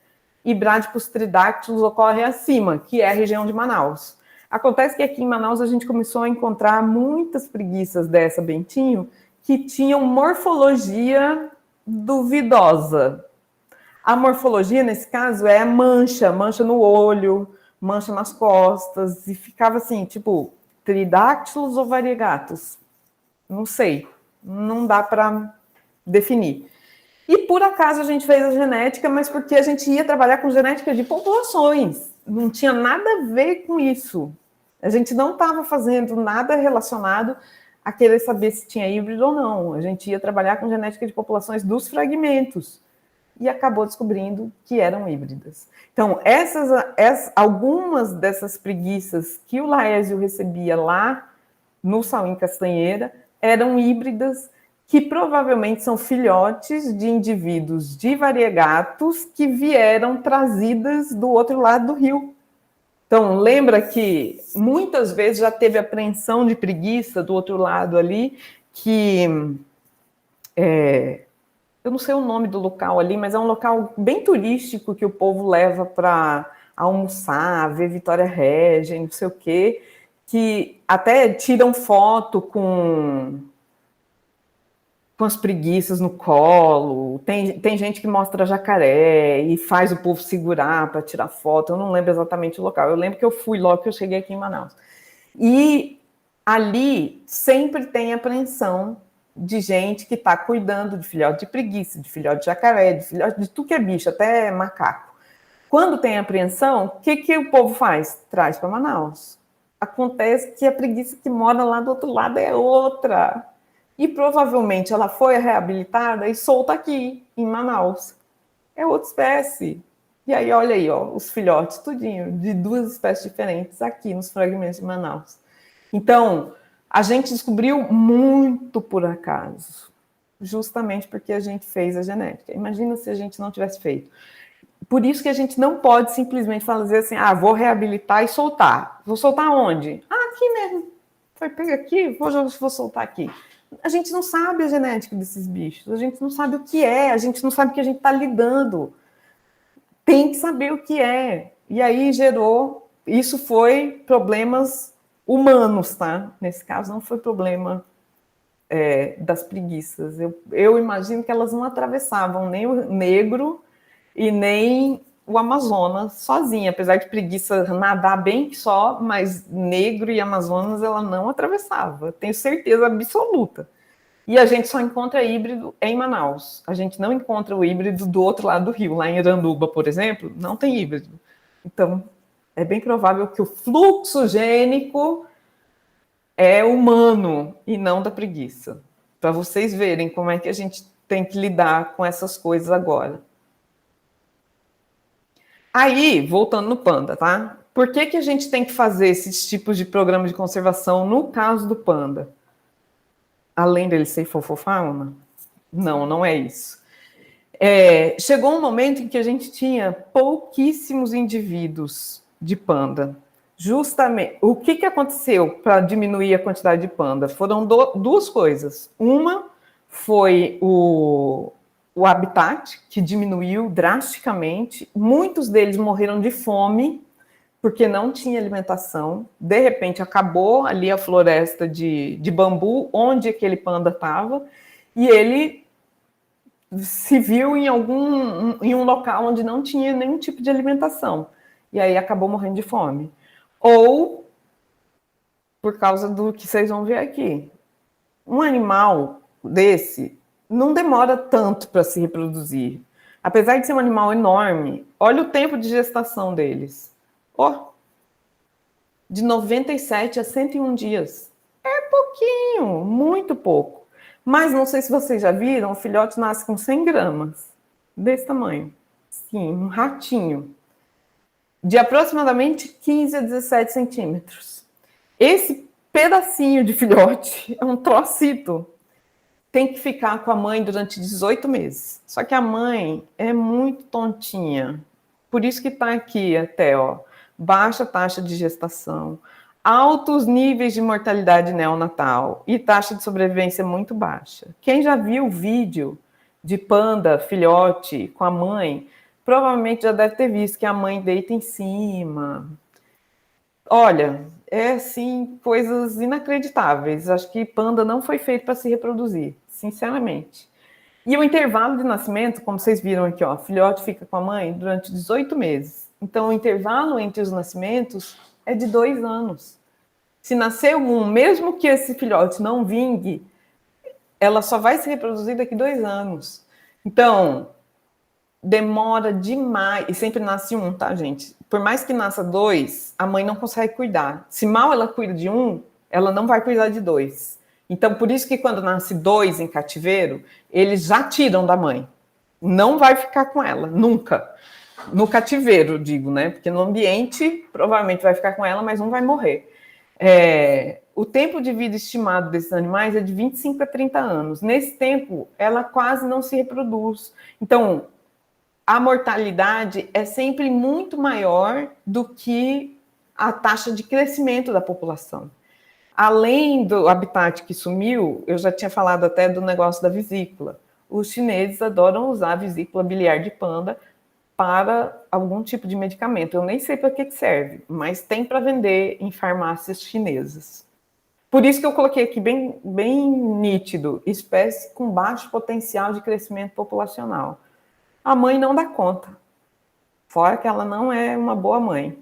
E Bradipus tridactylus ocorre acima, que é a região de Manaus. Acontece que aqui em Manaus a gente começou a encontrar muitas preguiças dessa bentinho que tinham morfologia duvidosa. A morfologia, nesse caso, é mancha no olho, mancha nas costas, e ficava assim, tipo, tridactylus ou variegatus? Não sei, não dá para definir. E por acaso a gente fez a genética, mas porque a gente ia trabalhar com genética de populações, não tinha nada a ver com isso. A gente não estava fazendo nada relacionado a querer saber se tinha híbrido ou não. A gente ia trabalhar com genética de populações dos fragmentos e acabou descobrindo que eram híbridas. Então, algumas dessas preguiças que o Laésio recebia lá no Sal em Castanheira eram híbridas que provavelmente são filhotes de indivíduos de variegatus que vieram trazidas do outro lado do rio. Então, lembra que muitas vezes já teve apreensão de preguiça do outro lado ali, que eu não sei o nome do local ali, mas é um local bem turístico que o povo leva para almoçar, ver Vitória Régia, não sei o quê, que até tiram foto com as preguiças no colo, tem gente que mostra jacaré e faz o povo segurar para tirar foto, eu não lembro exatamente o local, eu lembro que eu fui logo que eu cheguei aqui em Manaus. E ali sempre tem apreensão de gente que está cuidando de filhote de preguiça, de filhote de jacaré, de filhote de tudo que é bicho, até macaco. Quando tem apreensão, o que o povo faz? Traz para Manaus. Acontece que a preguiça que mora lá do outro lado é outra. E provavelmente ela foi reabilitada e solta aqui, em Manaus. É outra espécie. E aí, olha aí, ó, os filhotes, tudinho, de 2 espécies diferentes aqui nos fragmentos de Manaus. Então, a gente descobriu muito por acaso. justamente porque a gente fez a genética. Imagina se a gente não tivesse feito. Por isso que a gente não pode simplesmente fazer assim, vou reabilitar e soltar. Vou soltar onde? Aqui mesmo. Foi pega aqui, vou soltar aqui. A gente não sabe a genética desses bichos, a gente não sabe o que é, a gente não sabe o que a gente está lidando. Tem que saber o que é. E aí gerou, isso foi problemas humanos, tá? Nesse caso não foi problema das preguiças. Eu imagino que elas não atravessavam nem o Negro e nem o Amazonas sozinha, apesar de preguiça nadar bem que só, mas Negro e Amazonas ela não atravessava, tenho certeza absoluta. E a gente só encontra híbrido em Manaus. A gente não encontra o híbrido do outro lado do rio. Lá em Iranduba, por exemplo, não tem híbrido. Então, é bem provável que o fluxo gênico é humano e não da preguiça. Para vocês verem como é que a gente tem que lidar com essas coisas agora. Aí, voltando no panda, tá? Por que a gente tem que fazer esses tipos de programas de conservação no caso do panda? Além dele ser fofofauna? Não, não é isso. Chegou um momento em que a gente tinha pouquíssimos indivíduos de panda. Justamente, o que aconteceu para diminuir a quantidade de panda? Foram duas coisas. Uma foi o habitat, que diminuiu drasticamente. Muitos deles morreram de fome, porque não tinha alimentação. De repente, acabou ali a floresta de bambu, onde aquele panda estava, e ele se viu em um local onde não tinha nenhum tipo de alimentação. E aí acabou morrendo de fome. Ou por causa do que vocês vão ver aqui. Um animal desse não demora tanto para se reproduzir. Apesar de ser um animal enorme, olha o tempo de gestação deles. De 97 a 101 dias. É pouquinho, muito pouco. Mas não sei se vocês já viram, o filhote nasce com 100 gramas. Desse tamanho. Sim, um ratinho. De aproximadamente 15 a 17 centímetros. Esse pedacinho de filhote é um trocito. Tem que ficar com a mãe durante 18 meses. Só que a mãe é muito tontinha. Por isso que está aqui até, baixa taxa de gestação, altos níveis de mortalidade neonatal e taxa de sobrevivência muito baixa. Quem já viu o vídeo de panda, filhote, com a mãe, provavelmente já deve ter visto que a mãe deita em cima. Olha, assim, coisas inacreditáveis. Acho que panda não foi feito para se reproduzir, sinceramente. E o intervalo de nascimento, como vocês viram aqui, filhote fica com a mãe durante 18 meses. Então, o intervalo entre os nascimentos é de 2 anos. Se nascer um, mesmo que esse filhote não vingue, ela só vai se reproduzir daqui 2 anos. Então, demora demais. E sempre nasce um, tá, gente? Por mais que nasça 2, a mãe não consegue cuidar. Se mal ela cuida de um, ela não vai cuidar de 2. Então, por isso que quando nasce 2 em cativeiro, eles já tiram da mãe. Não vai ficar com ela, nunca. No cativeiro, digo, né? Porque no ambiente, provavelmente vai ficar com ela, mas não vai morrer. O tempo de vida estimado desses animais é de 25 a 30 anos. Nesse tempo, ela quase não se reproduz. Então, a mortalidade é sempre muito maior do que a taxa de crescimento da população. Além do habitat que sumiu, eu já tinha falado até do negócio da vesícula. Os chineses adoram usar a vesícula biliar de panda para algum tipo de medicamento. Eu nem sei para que serve, mas tem para vender em farmácias chinesas. Por isso que eu coloquei aqui bem nítido, espécie com baixo potencial de crescimento populacional. A mãe não dá conta, fora que ela não é uma boa mãe.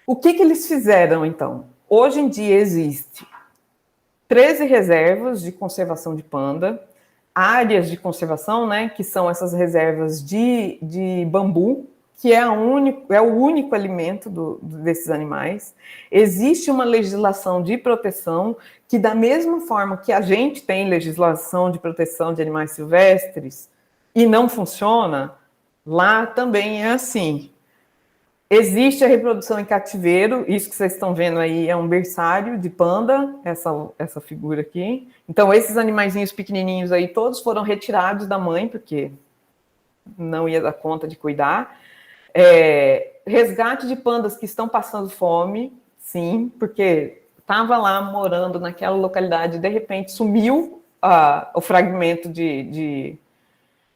O que eles fizeram, então? Hoje em dia existe 13 reservas de conservação de panda, áreas de conservação, né, que são essas reservas de bambu, que é o único alimento desses animais. Existe uma legislação de proteção que, da mesma forma que a gente tem legislação de proteção de animais silvestres e não funciona, lá também é assim. Existe a reprodução em cativeiro, isso que vocês estão vendo aí é um berçário de panda, essa figura aqui. Então, esses animaizinhos pequenininhos aí, todos foram retirados da mãe, porque não ia dar conta de cuidar. Resgate de pandas que estão passando fome, sim, porque estava lá morando naquela localidade, de repente sumiu o fragmento de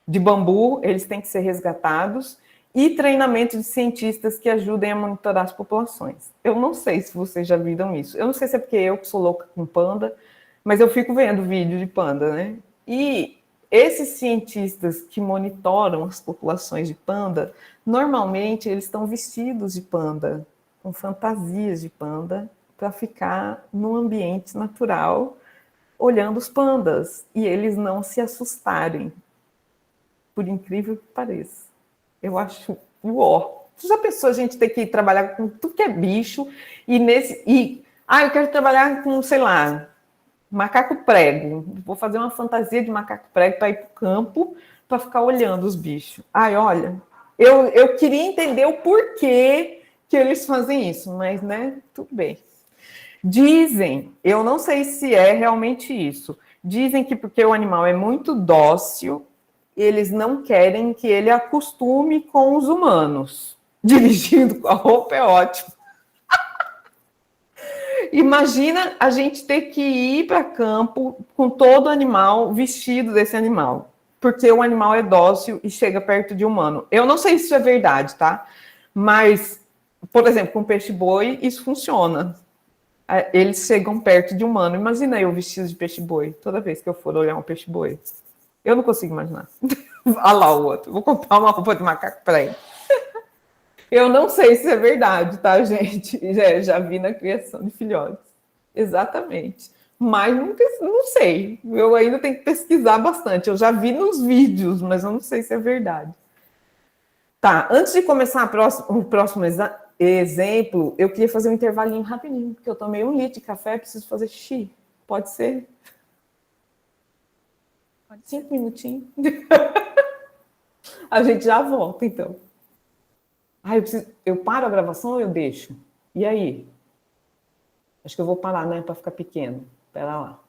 bambu, eles têm que ser resgatados. E treinamento de cientistas que ajudem a monitorar as populações. Eu não sei se vocês já viram isso. Eu não sei se é porque eu que sou louca com panda, mas eu fico vendo vídeo de panda, né? E esses cientistas que monitoram as populações de panda, normalmente eles estão vestidos de panda, com fantasias de panda, para ficar num ambiente natural, olhando os pandas, e eles não se assustarem, por incrível que pareça. Eu acho uó. Já pensou a gente ter que trabalhar com tudo que é bicho eu quero trabalhar com, sei lá, macaco prego. Vou fazer uma fantasia de macaco prego para ir para o campo para ficar olhando os bichos. Olha, eu queria entender o porquê que eles fazem isso, mas, né, tudo bem. Dizem, eu não sei se é realmente isso, dizem que porque o animal é muito dócil, eles não querem que ele acostume com os humanos. Dirigindo com a roupa é ótimo. Imagina a gente ter que ir para campo com todo animal vestido desse animal, porque o animal é dócil e chega perto de humano. Eu não sei se isso é verdade, tá? Mas, por exemplo, com peixe-boi, isso funciona. Eles chegam perto de humano. Imagina eu vestido de peixe-boi, toda vez que eu for olhar um peixe-boi. Eu não consigo imaginar. Olha lá o outro. Vou comprar uma roupa de macaco para ele. Eu não sei se é verdade, tá, gente? Já vi na criação de filhotes. Exatamente. Mas não sei. Eu ainda tenho que pesquisar bastante. Eu já vi nos vídeos, mas eu não sei se é verdade. Tá, antes de começar o próximo exemplo, eu queria fazer um intervalinho rapidinho, porque eu tomei 1 litro de café e preciso fazer xixi. Pode ser? 5 minutinhos. A gente já volta, então. Eu paro a gravação ou eu deixo? E aí? Acho que eu vou parar, né? Para ficar pequeno. Espera lá.